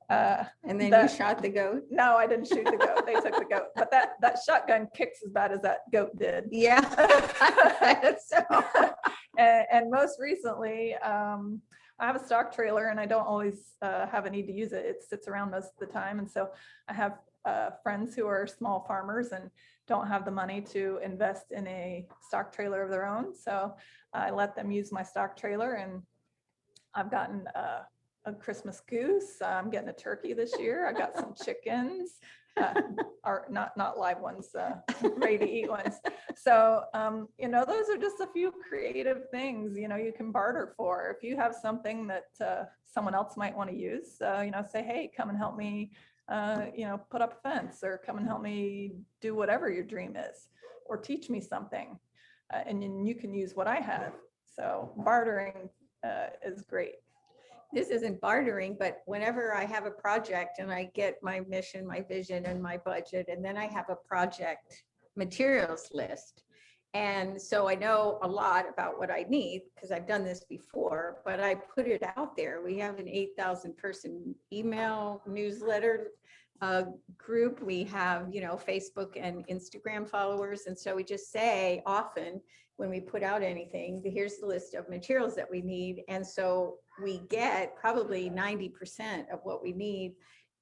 And then you shot the goat? No, I didn't shoot the goat. They took the goat. But that shotgun kicks as bad as that goat did. Yeah. So, and most recently, I have a stock trailer and I don't always have a need to use it. It sits around most of the time. And so I have friends who are small farmers and don't have the money to invest in a stock trailer of their own. So I let them use my stock trailer, and I've gotten a Christmas goose. I'm getting a turkey this year. I got some chickens, or not live ones, ready to eat ones. So, those are just a few creative things, you can barter for. If you have something that someone else might want to use, say, hey, come and help me, put up a fence, or come and help me do whatever your dream is, or teach me something. And then you can use what I have. So bartering is great. This isn't bartering, but whenever I have a project and I get my mission, my vision, and my budget, and then I have a project materials list. And so I know a lot about what I need because I've done this before, but I put it out there. We have an 8,000 person email newsletter group. We have, Facebook and Instagram followers. And so we just say often when we put out anything, here's the list of materials that we need. And so we get probably 90% of what we need.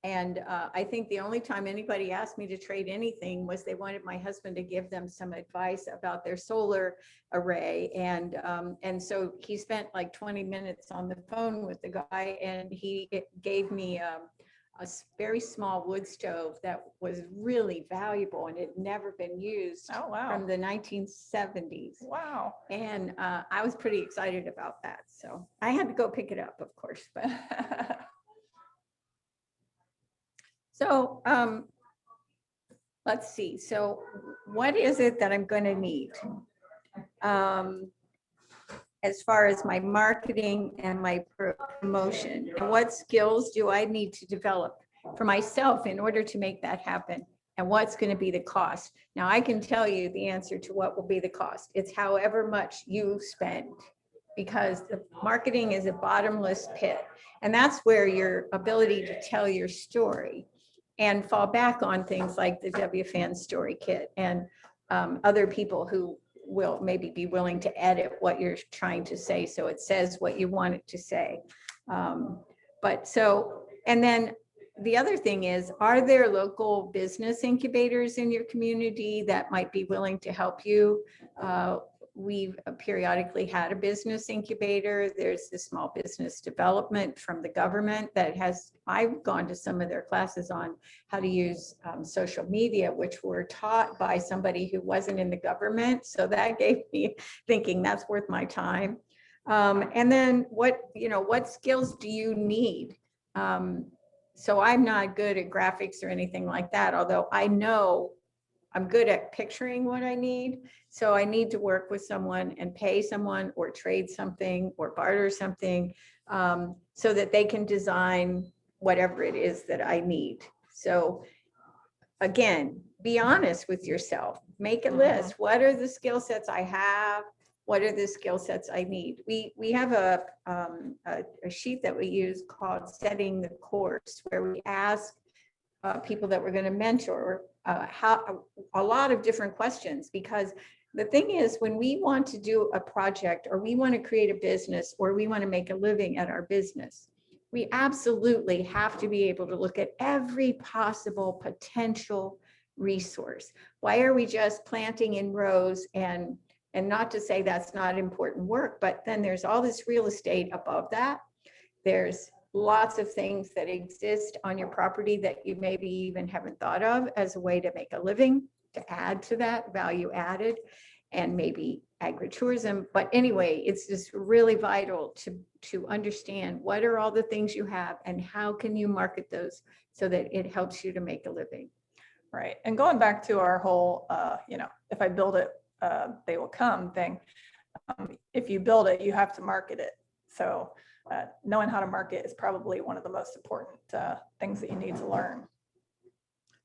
And I think the only time anybody asked me to trade anything was they wanted my husband to give them some advice about their solar array. And so he spent like 20 minutes on the phone with the guy, and he gave me a very small wood stove that was really valuable, and it had never been used. Oh, wow. From the 1970s. Wow. And I was pretty excited about that. So I had to go pick it up, of course. But so let's see. So what is it that I'm going to need? As far as my marketing and my promotion, and what skills do I need to develop for myself in order to make that happen? And what's going to be the cost? Now, I can tell you the answer to what will be the cost. It's however much you spend, because the marketing is a bottomless pit. And that's where your ability to tell your story and fall back on things like the WFAN story kit and other people who will maybe be willing to edit what you're trying to say so it says what you want it to say. And then the other thing is, are there local business incubators in your community that might be willing to help you? We've periodically had a business incubator. There's the small business development from the government that I've gone to some of their classes on how to use social media, which were taught by somebody who wasn't in the government. So that gave me thinking that's worth my time. And then what skills do you need? So I'm not good at graphics or anything like that, although I know I'm good at picturing what I need. So I need to work with someone and pay someone or trade something or barter something so that they can design whatever it is that I need. So again, be honest with yourself. Make a list. What are the skill sets I have? What are the skill sets I need? We have a sheet that we use called Setting the Course, where we ask people that we're going to mentor a lot of different questions, because the thing is, when we want to do a project or we want to create a business or we want to make a living at our business, we absolutely have to be able to look at every possible potential resource. Why are we just planting in rows? And not to say that's not important work, but then there's all this real estate above that. There's lots of things that exist on your property that you maybe even haven't thought of as a way to make a living, to add to that value added, and maybe agritourism. But anyway, it's just really vital to understand what are all the things you have and how can you market those so that it helps you to make a living. Right. And going back to our whole, if I build it, they will come thing. If you build it, you have to market it. So knowing how to market is probably one of the most important things that you need to learn.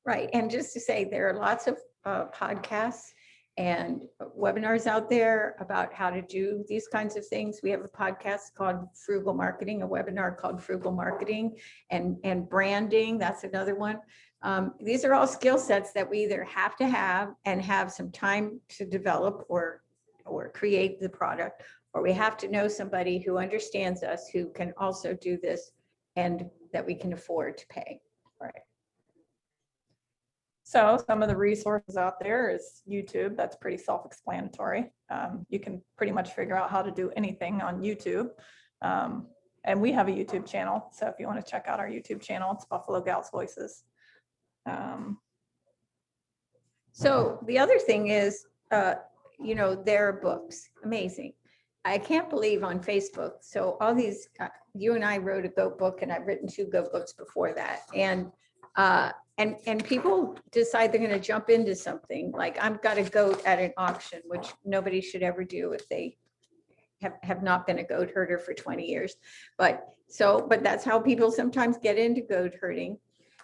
Right. And just to say, there are lots of podcasts and webinars out there about how to do these kinds of things. We have a podcast called Frugal Marketing, a webinar called Frugal Marketing, and branding. That's another one. These are all skill sets that we either have to have and have some time to develop or create the product, or we have to know somebody who understands us, who can also do this and that we can afford to pay. Right. So some of the resources out there is YouTube. That's pretty self-explanatory. You can pretty much figure out how to do anything on YouTube. And we have a YouTube channel. So if you want to check out our YouTube channel, it's Buffalo Gals Voices. So the other thing is, you know, there are books, amazing. I can't believe on Facebook. So all these, you and I wrote a goat book, and I've written 2 goat books before that. And people decide they're going to jump into something like, I've got a goat at an auction, which nobody should ever do if they have not been a goat herder for 20 years. But that's how people sometimes get into goat herding.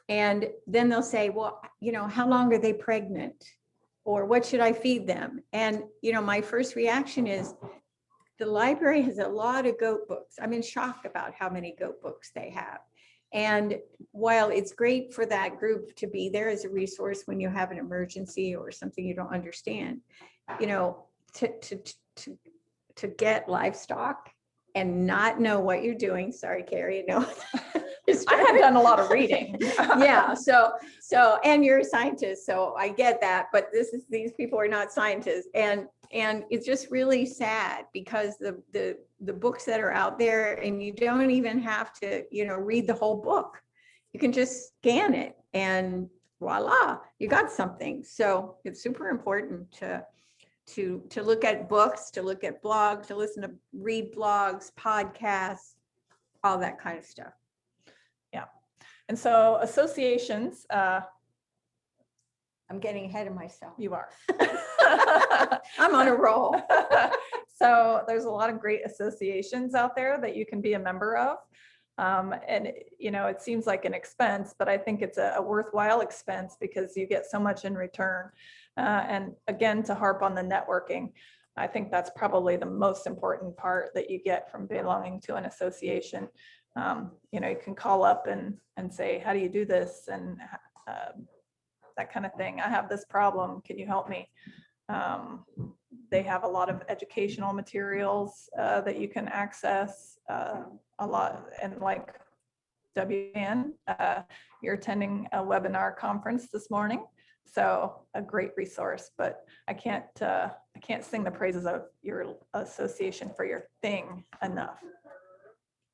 And then they'll say, well, you know, how long are they pregnant? Or what should I feed them? And, you know, my first reaction is, the library has a lot of goat books. I'm in shock about how many goat books they have. And while it's great for that group to be there as a resource when you have an emergency or something you don't understand, you know, to get livestock and not know what you're doing. Sorry, Carie, no. I have done a lot of reading. Yeah, so and you're a scientist, so I get that, but these people are not scientists, and it's just really sad because the books that are out there, and you don't even have to, you know, read the whole book. You can just scan it and voila, you got something. So it's super important to look at books, to look at blogs, to read blogs, podcasts, all that kind of stuff. Yeah. And so associations, I'm getting ahead of myself. you are. I'm on a roll. So there's a lot of great associations out there that you can be a member of. And, you know, it seems like an expense, but I think it's a worthwhile expense because you get so much in return. And again, to harp on the networking, I think that's probably the most important part that you get from belonging to an association. You know, you can call up and say, how do you do this? And that kind of thing. I have this problem. Can you help me? They have a lot of educational materials that you can access a lot. And like WFAN, you're attending a webinar conference this morning. So a great resource, but I can't sing the praises of your association for your thing enough.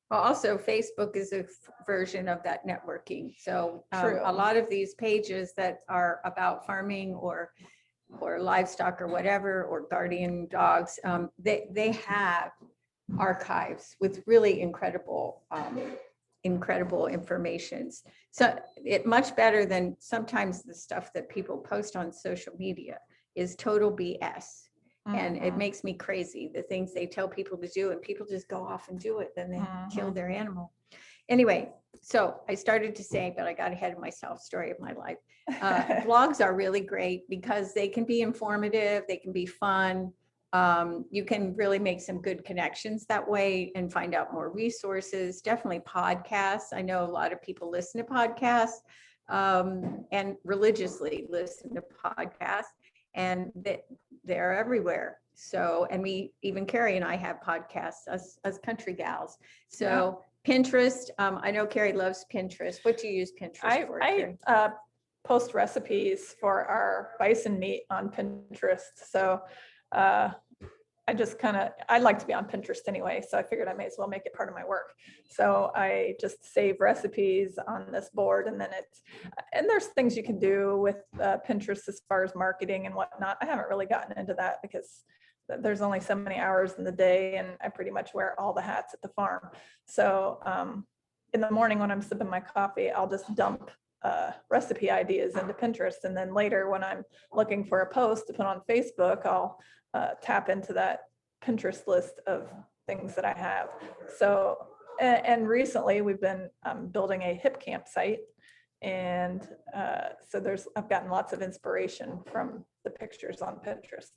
Well, also Facebook is a version of that networking. So True. A lot of these pages that are about farming or livestock or whatever, or guardian dogs, they have archives with really incredible information. So it much better than sometimes the stuff that people post on social media is total BS. And it makes me crazy, the things they tell people to do, and people just go off and do it, then they kill their animal. Anyway, so I started to say, but I got ahead of myself, story of my life. Blogs are really great because they can be informative, they can be fun. You can really make some good connections that way and find out more resources. Definitely podcasts. I know a lot of people listen to podcasts and religiously listen to podcasts, and they're everywhere. So, and even Carie and I have podcasts as country gals. So yeah. Pinterest, I know Carie loves Pinterest. What do you use Pinterest for? I post recipes for our bison meat on Pinterest. So I like to be on Pinterest anyway, so I figured I may as well make it part of my work. So I just save recipes on this board, and then there's things you can do with Pinterest as far as marketing and whatnot. I haven't really gotten into that because there's only so many hours in the day, and I pretty much wear all the hats at the farm. So in the morning when I'm sipping my coffee, I'll just dump recipe ideas into Pinterest, and then later when I'm looking for a post to put on Facebook, I'll tap into that Pinterest list of things that I have. So, and recently we've been building a hip campsite, and so I've gotten lots of inspiration from the pictures on Pinterest.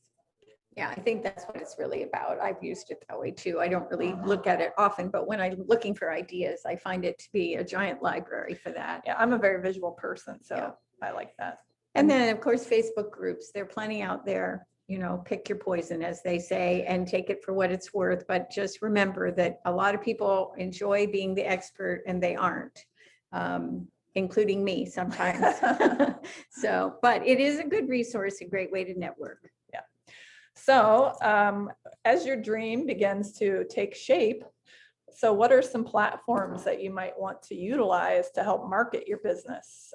Yeah, I think that's what it's really about. I've used it that way too. I don't really look at it often, but when I'm looking for ideas, I find it to be a giant library for that. Yeah, I'm a very visual person, so yeah. I like that. And then of course, Facebook groups, there are plenty out there. pick your poison, as they say, and take it for what it's worth. But just remember that a lot of people enjoy being the expert and they aren't, including me sometimes. So, but it is a good resource, a great way to network. Yeah. So as your dream begins to take shape, so what are some platforms that you might want to utilize to help market your business?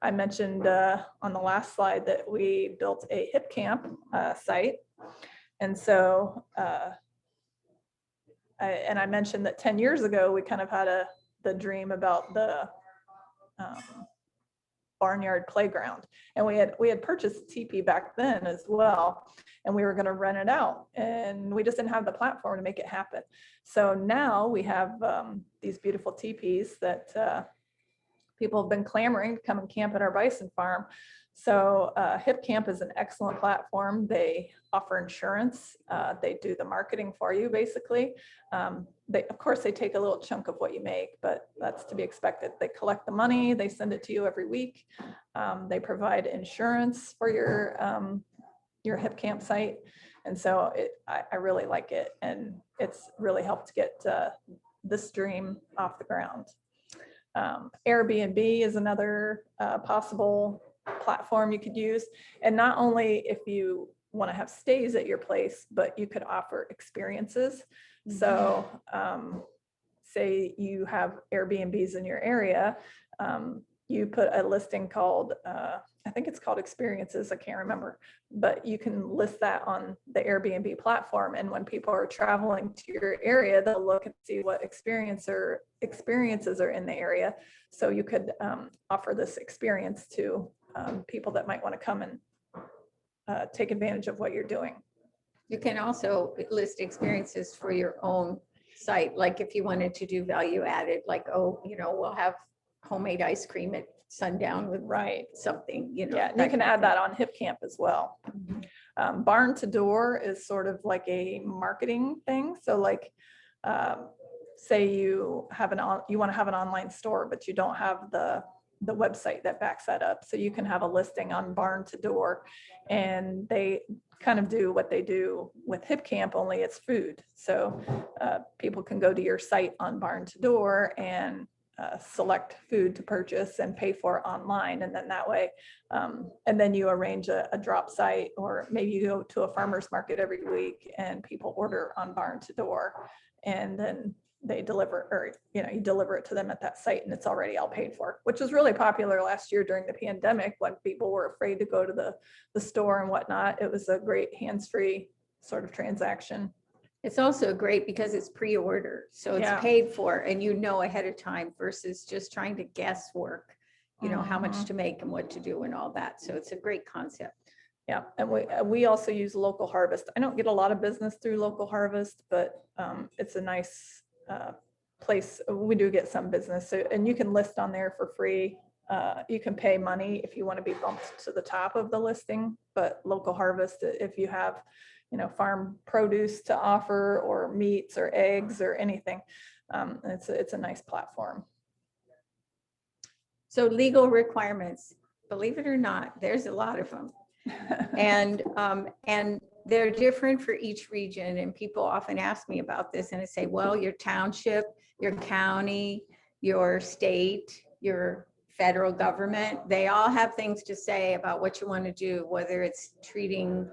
I mentioned on the last slide that we built a hip camp site. And so, I mentioned that 10 years ago, we kind of had the dream about the barnyard playground. And we had purchased a teepee back then as well. And we were going to rent it out. And we just didn't have the platform to make it happen. So now we have these beautiful teepees that people have been clamoring to come and camp at our bison farm. So Hip Camp is an excellent platform. They offer insurance. They do the marketing for you, basically. Of course, they take a little chunk of what you make, but that's to be expected. They collect the money. They send it to you every week. They provide insurance for your Hip Camp site. And so I really like it. And it's really helped get this dream off the ground. Airbnb is another possible platform you could use. And not only if you want to have stays at your place, but you could offer experiences. So say you have Airbnbs in your area, you put a listing called, I think it's called experiences, I can't remember, but you can list that on the Airbnb platform. And when people are traveling to your area, they'll look and see what experiences are in the area. So you could offer this experience to people that might want to come and take advantage of what you're doing. You can also list experiences for your own site. Like if you wanted to do value added, like, we'll have homemade ice cream at sundown with something, Yeah, and you can add that on Hip Camp as well. Mm-hmm. Barn to door is sort of like a marketing thing. So like, say you want to have an online store, but you don't have the website that backs that up. So you can have a listing on Barn to Door, and they kind of do what they do with Hip Camp, only it's food. So people can go to your site on Barn to Door and select food to purchase and pay for online. And then that way, and then you arrange a drop site, or maybe you go to a farmer's market every week and people order on Barn to Door, and then they deliver, or you deliver it to them at that site, and it's already all paid for, which was really popular last year during the pandemic when people were afraid to go to the store and whatnot. It was a great hands-free sort of transaction. It's also great because it's pre-order, so it's paid for and ahead of time versus just trying to guesswork, how much to make and what to do and all that. So it's a great concept. Yeah, and we also use Local Harvest. I don't get a lot of business through Local Harvest, but it's a nice place. We do get some business, and you can list on there for free. You can pay money if you want to be bumped to the top of the listing, but Local Harvest, if you have farm produce to offer, or meats or eggs or anything, it's a nice platform. So legal requirements, believe it or not, there's a lot of them. And they're different for each region. And people often ask me about this, and I say, well, your township, your county, your state, your federal government, they all have things to say about what you want to do, whether it's treating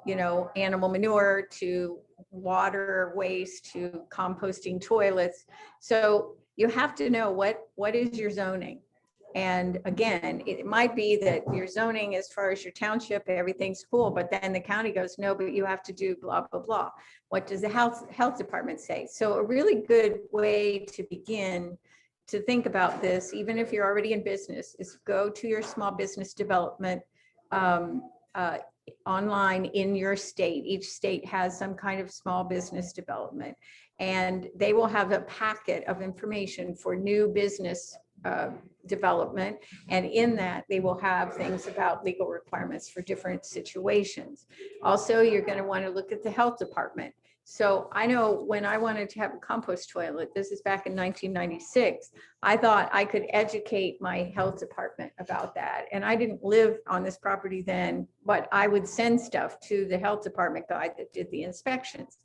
animal manure, to water waste, to composting toilets. So you have to know what is your zoning. And again, it might be that your zoning, as far as your township, everything's cool, but then the county goes, no, but you have to do blah, blah, blah. What does the health department say? So a really good way to begin to think about this, even if you're already in business, is go to your small business development online in your state. Each state has some kind of small business development, and they will have a packet of information for new business development. And in that, they will have things about legal requirements for different situations. Also, you're going to want to look at the health department. So I know when I wanted to have a compost toilet, this is back in 1996, I thought I could educate my health department about that. And I didn't live on this property then, but I would send stuff to the health department guy that did the inspections.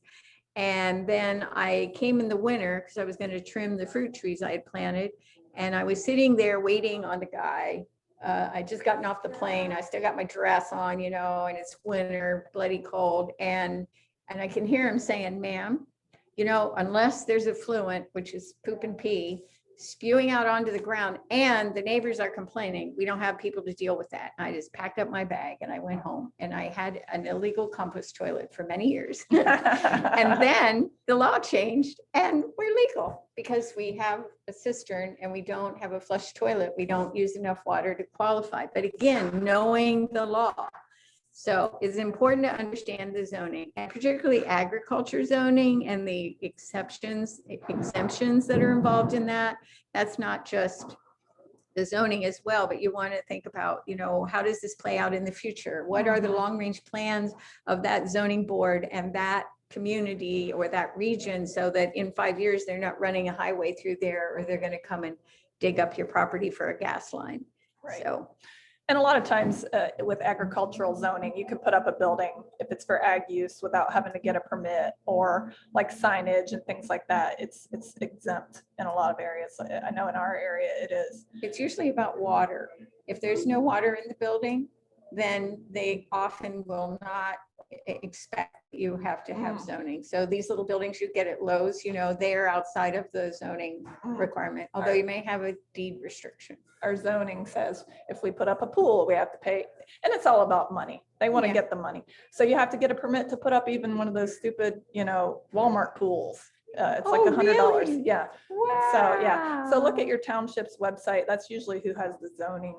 And then I came in the winter because I was going to trim the fruit trees I had planted. And I was sitting there waiting on the guy. I just gotten off the plane. I still got my dress on, you know, and it's winter, bloody cold. And I can hear him saying, ma'am, you know, unless there's effluent, which is poop and pee, spewing out onto the ground and the neighbors are complaining, we don't have people to deal with that. And I just packed up my bag and I went home and I had an illegal compost toilet for many years. And then the law changed and we're legal because we have a cistern and we don't have a flush toilet. We don't use enough water to qualify. But again, knowing the law. So it's important to understand the zoning, and particularly agriculture zoning and the exemptions that are involved in that. That's not just the zoning as well, but you want to think about, you know, how does this play out in the future? What are the long range plans of that zoning board and that community or that region, so that in 5 years, they're not running a highway through there, or they're going to come and dig up your property for a gas line. Right. So. And a lot of times with agricultural zoning, you can put up a building if it's for ag use without having to get a permit, or like signage and things like that. It's exempt in a lot of areas. I know in our area it is. It's usually about water. If there's no water in the building, then they often will not expect you have to have zoning. So these little buildings you get at Lowe's, you know, they're outside of the zoning requirement, although you may have a deed restriction. Our zoning says if we put up a pool, we have to pay, and it's all about money. They want to get the money. So you have to get a permit to put up even one of those stupid, you know, Walmart pools. It's like $100. Really? Yeah. Wow. So yeah. So look at your township's website. That's usually who has the zoning.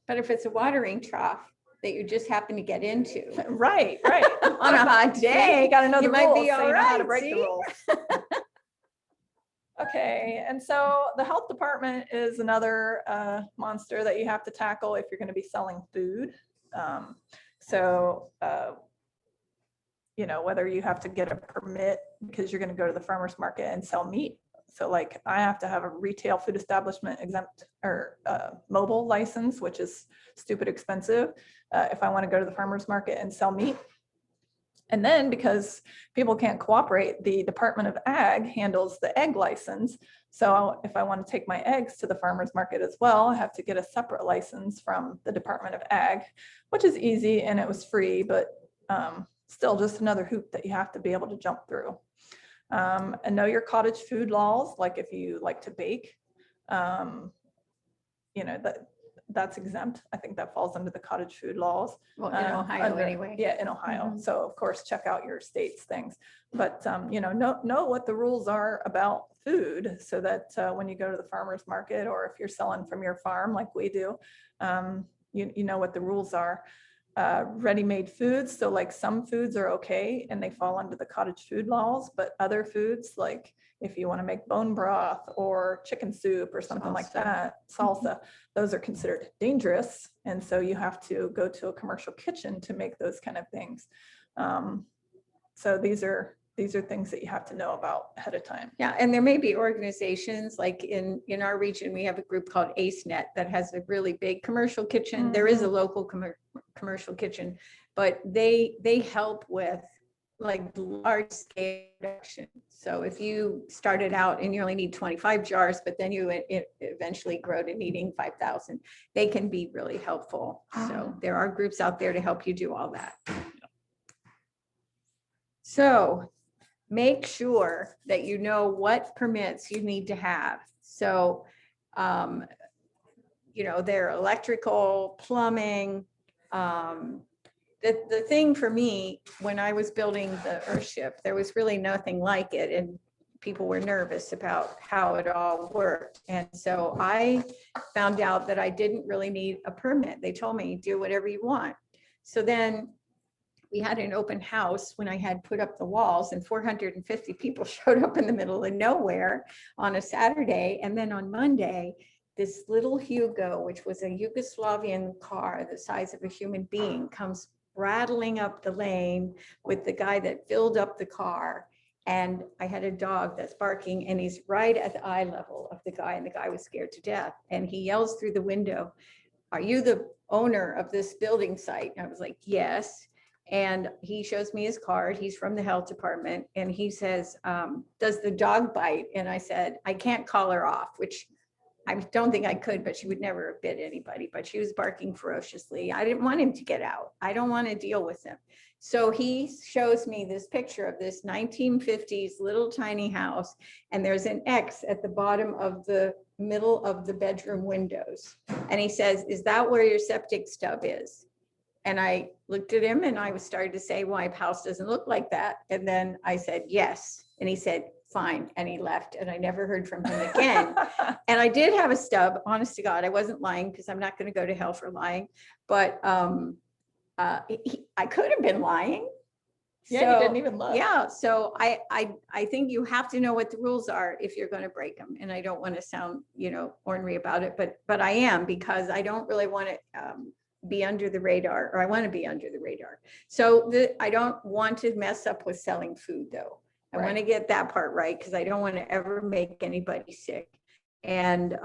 But if it's a watering trough that you just happen to get into. Right. On a hot day, you got to know the might rules, be so all you know how to right, break see? the rules. Okay, and so the health department is another monster that you have to tackle if you're going to be selling food. You know, whether you have to get a permit because you're going to go to the farmer's market and sell meat. So like I have to have a retail food establishment exempt or mobile license, which is stupid expensive if I want to go to the farmer's market and sell meat. And then because people can't cooperate, the Department of Ag handles the egg license. So if I want to take my eggs to the farmer's market as well, I have to get a separate license from the Department of Ag, which is easy and it was free, but still just another hoop that you have to be able to jump through. And know your cottage food laws, like if you like to bake, you know, that's exempt. I think that falls under the cottage food laws. Well, in Ohio anyway. Yeah, in Ohio. So of course, check out your state's things. But you know what the rules are about food, so that when you go to the farmer's market, or if you're selling from your farm like we do, you know what the rules are. Ready-made foods. So like some foods are okay and they fall under the cottage food laws, but other foods, like if you want to make bone broth or chicken soup or something like that, salsa, those are considered dangerous. And so you have to go to a commercial kitchen to make those kind of things. So these are things that you have to know about ahead of time. Yeah, and there may be organizations like in our region, we have a group called AceNet that has a really big commercial kitchen. There is a local commercial kitchen, but they help with like large scale production. So if you started out and you only need 25 jars, but then you eventually grow to needing 5,000, they can be really helpful. So there are groups out there to help you do all that. So make sure that you know what permits you need to have. So, you know, they're electrical, plumbing. The thing for me, when I was building the Earthship, there was really nothing like it. And people were nervous about how it all worked. And so I found out that I didn't really need a permit. They told me, do whatever you want. So then we had an open house when I had put up the walls, and 450 people showed up in the middle of nowhere on a Saturday. And then on Monday, this little Hugo, which was a Yugoslavian car the size of a human being, comes rattling up the lane with the guy that filled up the car. And I had a dog that's barking and he's right at the eye level of the guy, and the guy was scared to death. And he yells through the window, "Are you the owner of this building site?" And I was like, "Yes." And he shows me his card. He's from the health department. And he says, "Does the dog bite?" And I said, "I can't call her off," which I don't think I could, but she would never have bit anybody, but she was barking ferociously. I didn't want him to get out. I don't want to deal with him. So he shows me this picture of this 1950s little tiny house, and there's an X at the bottom of the middle of the bedroom windows. And he says, "Is that where your septic stub is?" And I looked at him and I was starting to say, "Well, my house doesn't look like that." And then I said, "Yes." And he said, "Fine." And he left, and I never heard from him again. And I did have a stub, honest to God. I wasn't lying, because I'm not going to go to hell for lying. But I could have been lying. Yeah, you didn't even look. Yeah. So I think you have to know what the rules are if you're going to break them. And I don't want to sound, ornery about it, but I am, because I don't really want to be under the radar, or I want to be under the radar. So I don't want to mess up with selling food, though. I want to get that part right, because I don't want to ever make anybody sick. And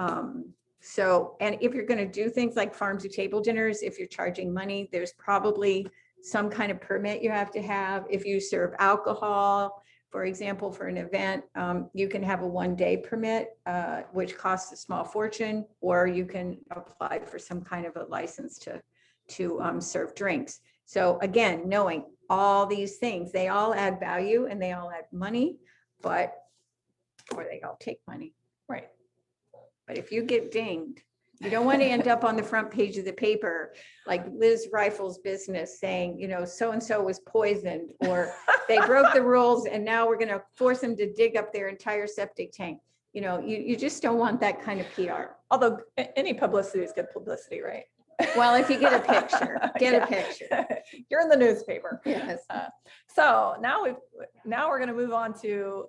and if you're going to do things like farm to table dinners, if you're charging money, there's probably some kind of permit you have to have. If you serve alcohol, for example, for an event, you can have a 1-day permit, which costs a small fortune, or you can apply for some kind of a license to serve drinks. So again, knowing all these things, they all add value and they all add money, or they all take money. Right. But if you get dinged, you don't want to end up on the front page of the paper, like Liz Rifle's business saying, so-and-so was poisoned, or they broke the rules and now we're going to force them to dig up their entire septic tank. You just don't want that kind of PR. Although any publicity is good publicity, right? Well, if you get a picture, a picture. You're in the newspaper. Yes. So now we're going to move on to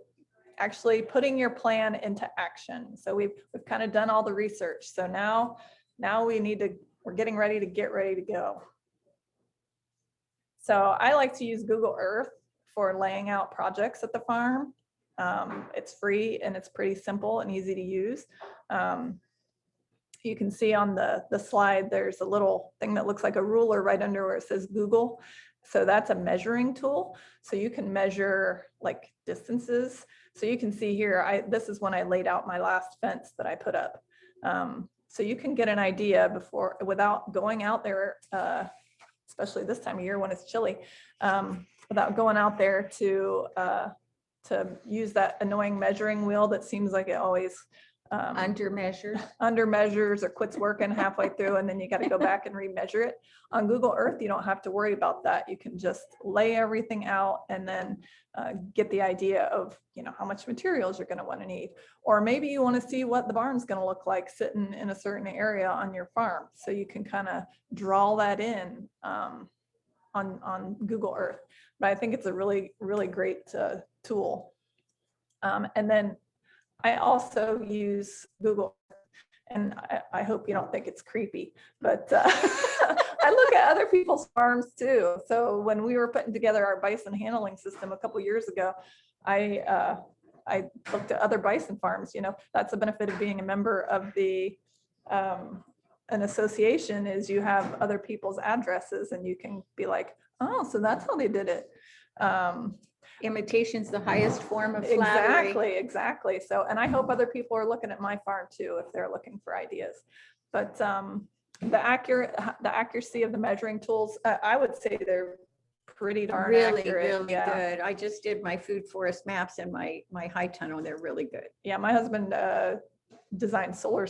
actually putting your plan into action. So we've kind of done all the research. So now we're getting ready to go. So I like to use Google Earth for laying out projects at the farm. It's free and it's pretty simple and easy to use. You can see on the slide, there's a little thing that looks like a ruler right under where it says Google. So that's a measuring tool. So you can measure like distances. So you can see here, this is when I laid out my last fence that I put up. So you can get an idea without going out there, especially this time of year when it's chilly, without going out there to use that annoying measuring wheel that seems like it always under measures or quits working halfway through, and then you got to go back and remeasure it. On Google Earth, you don't have to worry about that. You can just lay everything out and then get the idea of how much materials you're going to want to need, or maybe you want to see what the barn's going to look like sitting in a certain area on your farm, so you can kind of draw that in on Google Earth. But I think it's a really, really great tool. And then I also use Google, and I hope you don't think it's creepy, but I look at other people's farms too. So when we were putting together our bison handling system a couple years ago, I looked at other bison farms. That's the benefit of being a member of an association, is you have other people's addresses and you can be like, oh, so that's how they did it. Imitation's the highest form of flattery. Exactly. So, and I hope other people are looking at my farm too, if they're looking for ideas. But the accuracy of the measuring tools, I would say they're pretty darn accurate. Really good. I just did my food forest maps and my high tunnel. They're really good. Yeah, my husband designed solar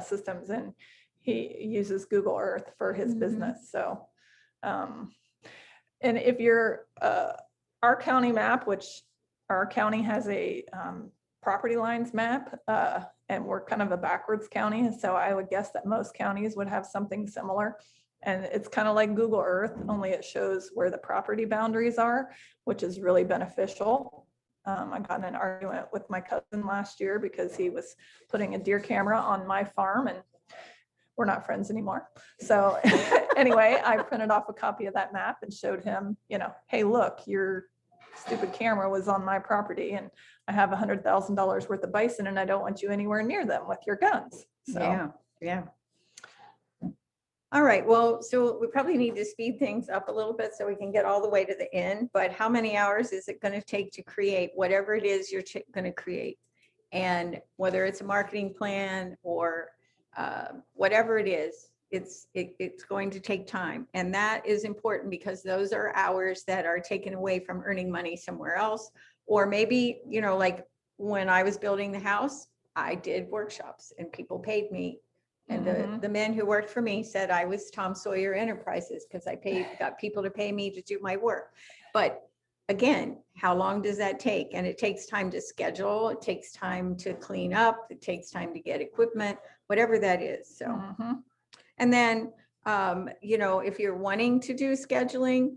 systems, and he uses Google Earth for his business. So, and if you're our county map, which our county has a property lines map, and we're kind of a backwards county. So I would guess that most counties would have something similar. And it's kind of like Google Earth, only it shows where the property boundaries are, which is really beneficial. I got in an argument with my cousin last year because he was putting a deer camera on my farm, and we're not friends anymore. So anyway, I printed off a copy of that map and showed him, hey, look, your stupid camera was on my property and I have $100,000 worth of bison and I don't want you anywhere near them with your guns. So. Yeah. All right, well, so we probably need to speed things up a little bit so we can get all the way to the end, but how many hours is it going to take to create whatever it is you're going to create? And whether it's a marketing plan or whatever it is, it's going to take time. And that is important because those are hours that are taken away from earning money somewhere else. Or maybe, like when I was building the house, I did workshops and people paid me. And the men who worked for me said I was Tom Sawyer Enterprises because I got people to pay me to do my work. But again, how long does that take? And it takes time to schedule. It takes time to clean up. It takes time to get equipment, whatever that is. So, and then, if you're wanting to do scheduling,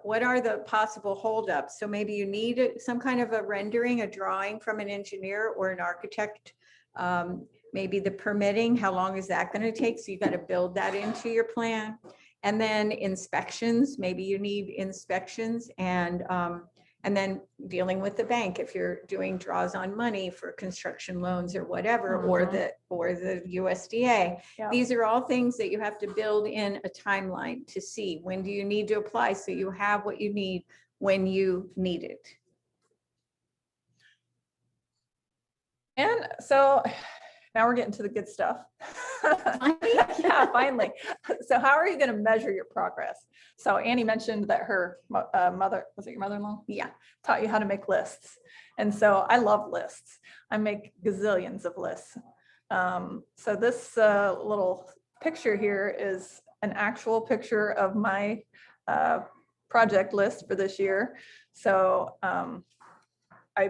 what are the possible holdups? So maybe you need some kind of a rendering, a drawing from an engineer or an architect. Maybe the permitting, how long is that going to take? So you got to build that into your plan. And then inspections, maybe you need inspections and then dealing with the bank if you're doing draws on money for construction loans or whatever, or the USDA. Yeah. These are all things that you have to build in a timeline to see when do you need to apply so you have what you need when you need it. And so now we're getting to the good stuff. Yeah, finally. So how are you going to measure your progress? So Annie mentioned that her mother, was it your mother-in-law? Yeah. Taught you how to make lists. And so I love lists. I make gazillions of lists. So this little picture here is an actual picture of my project list for this year. So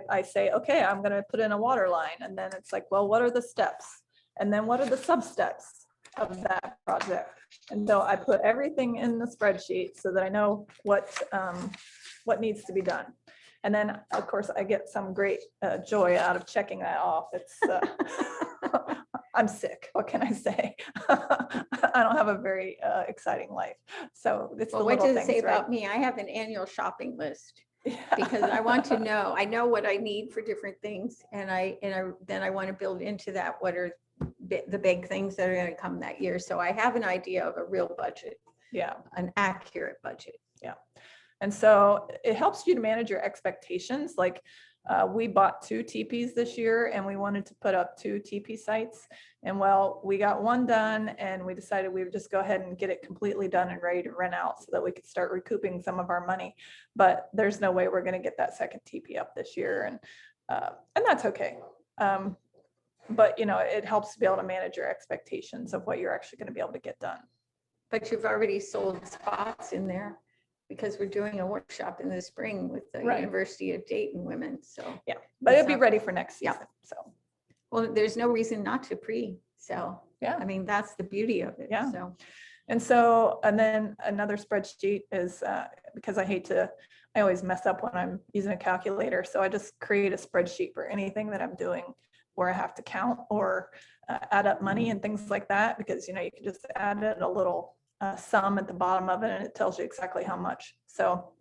I say, okay, I'm going to put in a water line. And then it's like, well, what are the steps? And then what are the sub-steps of that project? And so I put everything in the spreadsheet so that I know what needs to be done. And then, of course, I get some great joy out of checking that off. It's I'm sick. What can I say? I don't have a very exciting life. So it's well, what does it say about me? I have an annual shopping list. Yeah. Because I want to know, I know what I need for different things. And then I want to build into that what are the big things that are going to come that year. So I have an idea of a real budget. Yeah. An accurate budget. Yeah. And so it helps you to manage your expectations. Like we bought 2 teepees this year and we wanted to put up 2 teepee sites. And well, we got one done and we decided we would just go ahead and get it completely done and ready to rent out so that we could start recouping some of our money. But there's no way we're going to get that second teepee up this year. And that's okay. But it helps to be able to manage your expectations of what you're actually going to be able to get done. But you've already sold spots in there because we're doing a workshop in the spring with the University of Dayton women. So yeah, but it'll be ready for next season. Yeah. So well, there's no reason not to pre-sell. Yeah. I mean, that's the beauty of it. Yeah. So And then another spreadsheet is because I always mess up when I'm using a calculator. So I just create a spreadsheet for anything that I'm doing where I have to count or add up money and things like that, because, you can just add it a little sum at the bottom of it and it tells you exactly how much. So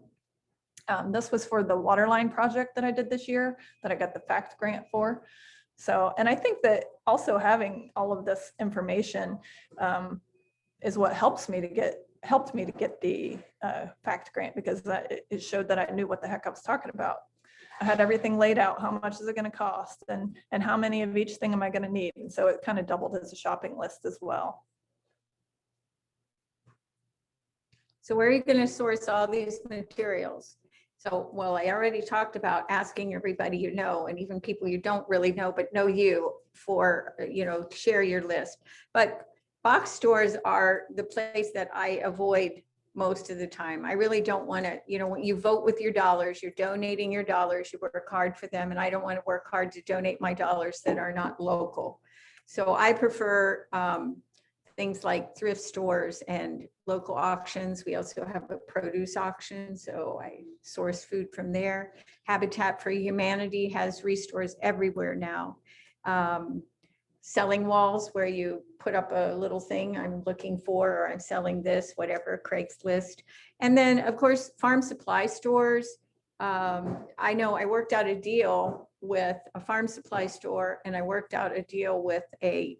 this was for the water line project that I did this year that I got the FACT grant for. So, and I think that also having all of this information is what helped me to get the FACT grant, because it showed that I knew what the heck I was talking about. I had everything laid out. How much is it going to cost and how many of each thing am I going to need? And so it kind of doubled as a shopping list as well. So where are you going to source all these materials? So, well, I already talked about asking everybody and even people you don't really know, but know you for, share your list. But box stores are the place that I avoid most of the time. I really don't want to, when you vote with your dollars, you're donating your dollars, you work hard for them. And I don't want to work hard to donate my dollars that are not local. So I prefer things like thrift stores and local auctions. We also have a produce auction, so I source food from there. Habitat for Humanity has restores everywhere now. selling walls where you put up a little thing, I'm looking for, or I'm selling this, whatever, Craigslist. And then, of course, farm supply stores. I know I worked out a deal with a farm supply store, and I worked out a deal with a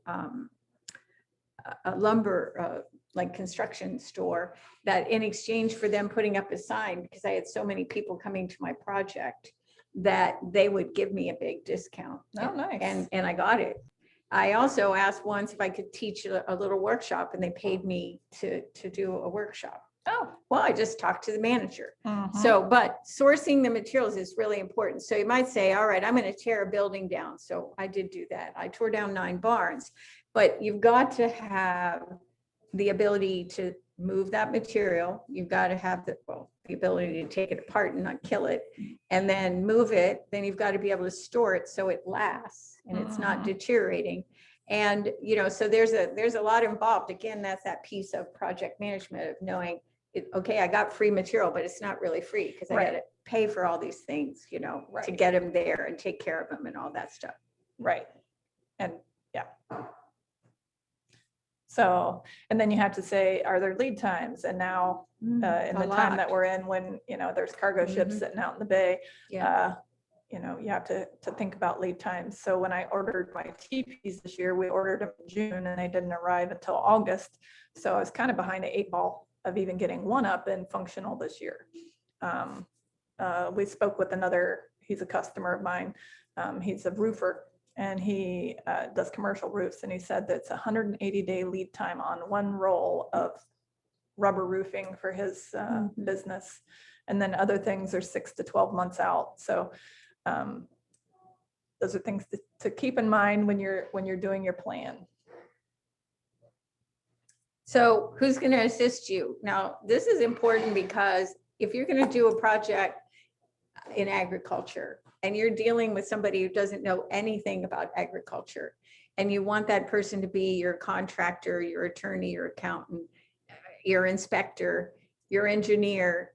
lumber, like construction store, that in exchange for them putting up a sign, because I had so many people coming to my project, that they would give me a big discount. Oh, nice. And I got it. I also asked once if I could teach a little workshop, and they paid me to do a workshop. Oh, Well, I just talked to the manager. mhm. So, but sourcing the materials is really important. So you might say, all right, I'm going to tear a building down. So I did do that. I tore down 9 barns, but you've got to have the ability to move that material. You've got to have the ability to take it apart and not kill it, and then move it. Then you've got to be able to store it so it lasts and it's not deteriorating. And, you know, so there's a lot involved. Again, that's that piece of project management of knowing okay, I got free material, but it's not really free, because I had to pay for all these things, you know, to get them there and take care of them and all that stuff. Right. And yeah. So, and then you have to say, are there lead times? And now in the time that we're in, when, you know, there's cargo ships sitting out in the bay, you know, you have to think about lead times. So when I ordered my teepees this year, we ordered them in June and they didn't arrive until August. So I was kind of behind the 8 ball of even getting one up and functional this year. We spoke with another, he's a customer of mine. He's a roofer, and he does commercial roofs. And he said that it's 180-day lead time on one roll of rubber roofing for his business. And then other things are 6 to 12 months out. So those are things to keep in mind when you're doing your plan. So who's going to assist you? Now, this is important, because if you're going to do a project in agriculture and you're dealing with somebody who doesn't know anything about agriculture, and you want that person to be your contractor, your attorney, your accountant, your inspector, your engineer,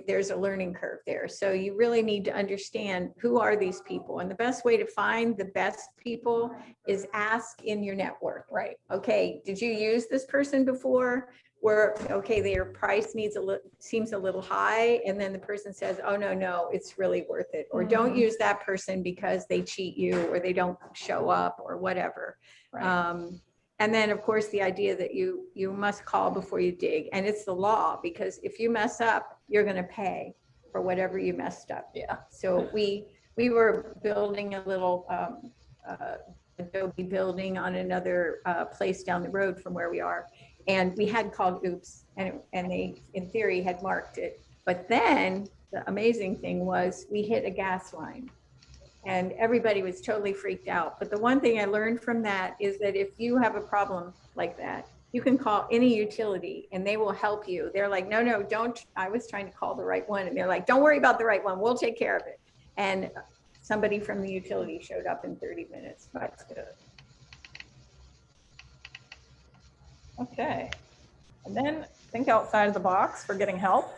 there's a learning curve there. So you really need to understand, who are these people? And the best way to find the best people is ask in your network. Right. Okay, did you use this person before? Where, okay, their price seems a little high, and then the person says, oh, no, it's really worth it. Or don't use that person because they cheat you, or they don't show up, or whatever. Right. And then, of course, the idea that you must call before you dig. And it's the law, because if you mess up, you're going to pay for whatever you messed up. Yeah. So we were building a little adobe building on another place down the road from where we are. And we had called oops, and they, in theory, had marked it. But then the amazing thing was, we hit a gas line. And everybody was totally freaked out. But the one thing I learned from that is that if you have a problem like that, you can call any utility and they will help you. They're like, no, don't. I was trying to call the right one. And they're like, don't worry about the right one. We'll take care of it. And somebody from the utility showed up in 30 minutes. That's good. Okay. And then think outside of the box for getting help.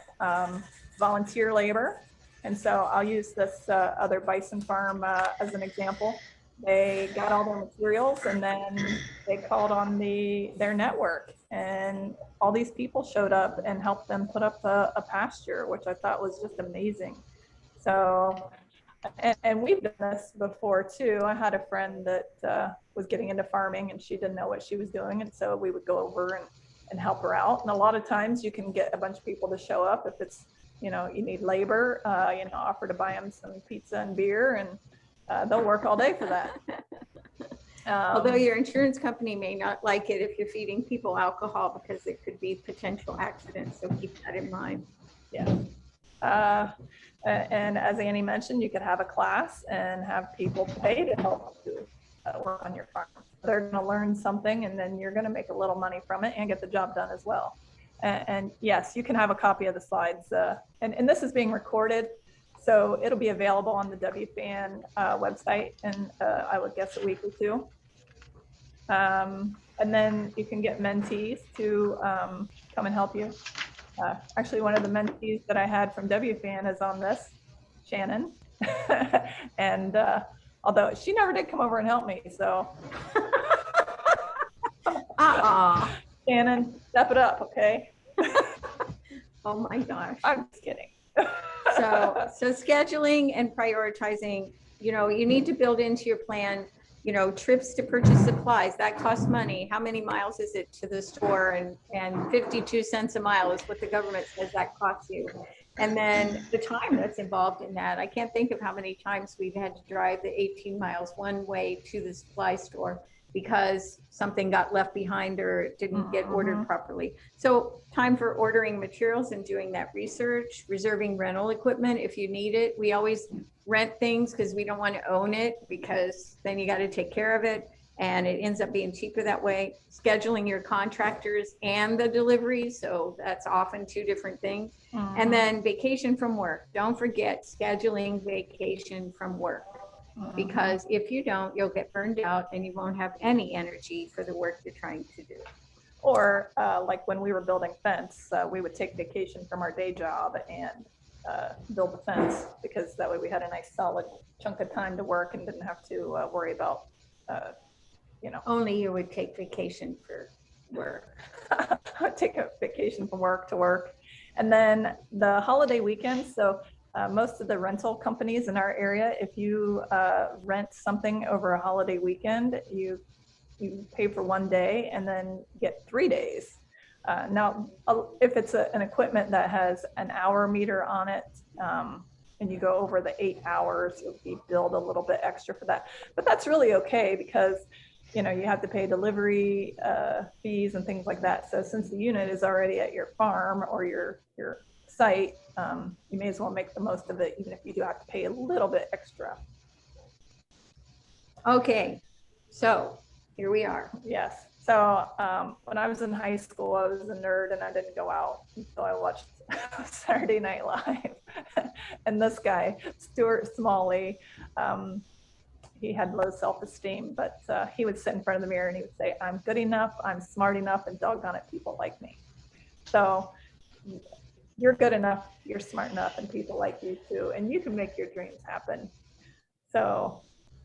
Volunteer labor. And so I'll use this other bison farm as an example. They got all their materials, and then they called on their network, and all these people showed up and helped them put up a pasture, which I thought was just amazing. So, and we've done this before too. I had a friend that was getting into farming, and she didn't know what she was doing. And so we would go over and help her out. And a lot of times you can get a bunch of people to show up if it's, you know, you need labor, offer to buy them some pizza and beer, and they'll work all day for that. Although your insurance company may not like it if you're feeding people alcohol, because there could be potential accidents. So keep that in mind. Yeah. And as Annie mentioned, you could have a class and have people pay to help you work on your farm. They're going to learn something, and then you're going to make a little money from it and get the job done as well. And yes, you can have a copy of the slides. And this is being recorded, so it'll be available on the WFAN website in, I would guess, a week or two. And then you can get mentees to come and help you. Actually, one of the mentees that I had from WFAN is on this, Shannon. And although she never did come over and help me, so Aw. Shannon, step it up, okay? Oh my gosh. I'm just kidding. So scheduling and prioritizing, you need to build into your plan, trips to purchase supplies, that costs money. How many miles is it to the store? And 52 cents a mile is what the government says that costs you. And then the time that's involved in that. I can't think of how many times we've had to drive the 18 miles one way to the supply store because something got left behind or didn't get ordered properly. So time for ordering materials and doing that research, reserving rental equipment if you need it. We always rent things because we don't want to own it because then you got to take care of it. And it ends up being cheaper that way. Scheduling your contractors and the deliveries. So that's often two different things. And then vacation from work. Don't forget scheduling vacation from work. Because if you don't, you'll get burned out and you won't have any energy for the work you're trying to do. Or like when we were building fence, we would take vacation from our day job and build the fence because that way we had a nice solid chunk of time to work and didn't have to worry about, Only you would take vacation for work. I would take a vacation from work to work. And then the holiday weekends. So most of the rental companies in our area, if you rent something over a holiday weekend, you pay for one day and then get 3 days. Now, if it's an equipment that has an hour meter on it, and you go over the 8 hours, you'll be billed a little bit extra for that. But that's really okay because you have to pay delivery fees and things like that. So since the unit is already at your farm or your site, you may as well make the most of it, even if you do have to pay a little bit extra. Okay, so here we are. Yes. So when I was in high school, I was a nerd and I didn't go out. So I watched Saturday Night Live. And this guy, Stuart Smalley, he had low self-esteem, but he would sit in front of the mirror and he would say, I'm good enough, I'm smart enough, and doggone it, people like me. So you're good enough, you're smart enough, and people like you too, and you can make your dreams happen. So,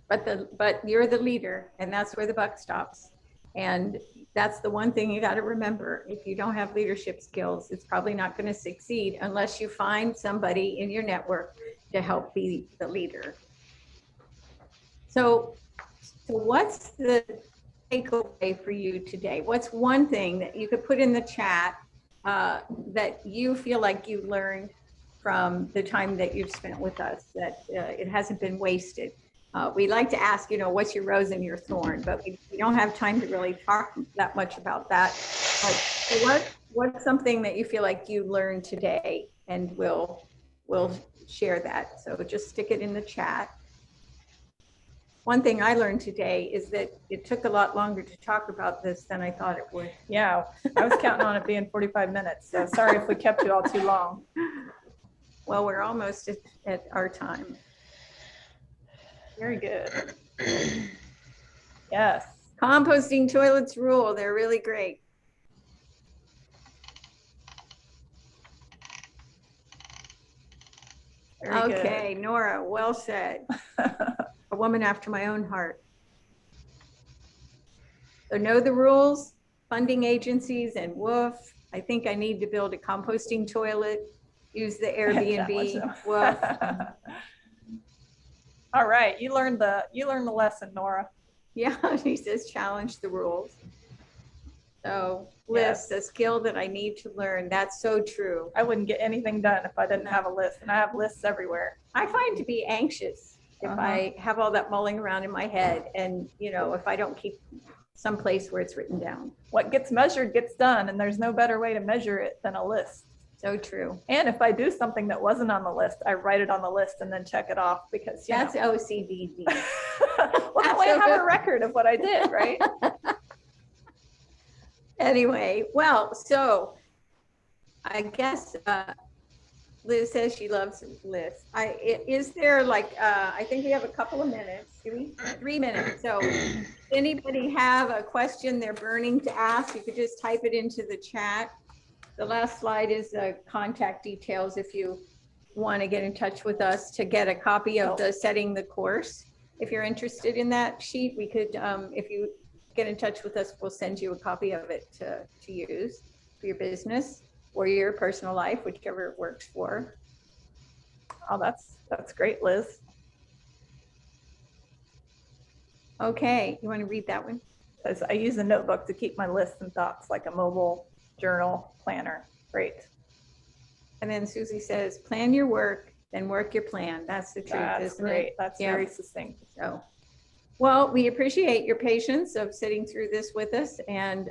but you're the leader, and that's where the buck stops. And that's the one thing you got to remember. If you don't have leadership skills, it's probably not going to succeed unless you find somebody in your network to help be the leader. So what's the takeaway for you today? What's one thing that you could put in the chat that you feel like you learned from the time that you've spent with us, that it hasn't been wasted? We like to ask, what's your rose and your thorn, but we don't have time to really talk that much about that. But what's something that you feel like you learned today, and we'll share that. So just stick it in the chat. One thing I learned today is that it took a lot longer to talk about this than I thought it would. Yeah, I was counting on it being 45 minutes. So sorry if we kept you all too long. Well, we're almost at our time. Very good. Yes. Composting toilets rule. They're really great. Very okay, good. Nora, well said. A woman after my own heart. So know the rules, funding agencies, and woof. I think I need to build a composting toilet. Use the Airbnb. Woof. All right, you learned the lesson, Nora. Yeah, she says challenge the rules. So list, a skill that I need to learn. That's so true. I wouldn't get anything done if I didn't have a list, and I have lists everywhere. I find to be anxious if I have all that mulling around in my head, and if I don't keep some place where it's written down. What gets measured gets done, and there's no better way to measure it than a list. So true. And if I do something that wasn't on the list, I write it on the list and then check it off because that's OCD. Well, that way I have a record of what I did, right? Anyway, well, so I guess Liz says she loves lists. Is there I think we have a couple of minutes. Do we? 3 minutes. So if anybody have a question they're burning to ask, you could just type it into the chat. The last slide is the contact details if you want to get in touch with us to get a copy of the setting the course. If you're interested in that sheet, we could, if you get in touch with us, we'll send you a copy of it to use for your business or your personal life, whichever works for. Oh, that's great, Liz. Okay, you want to read that one? As I use a notebook to keep my lists and thoughts like a mobile journal planner. Great. And then Susie says, plan your work, then work your plan. That's the truth, That's isn't great. it? That's Yeah. very succinct. So, well, we appreciate your patience of sitting through this with us, and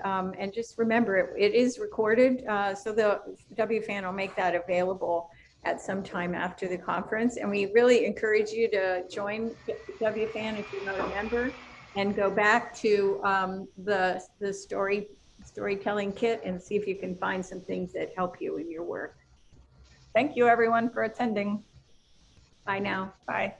just remember it is recorded, so the WFAN will make that available at some time after the conference. And we really encourage you to join WFAN if you're not a member, and go back to the storytelling kit and see if you can find some things that help you in your work. Thank you, everyone, for attending. Bye now. Bye.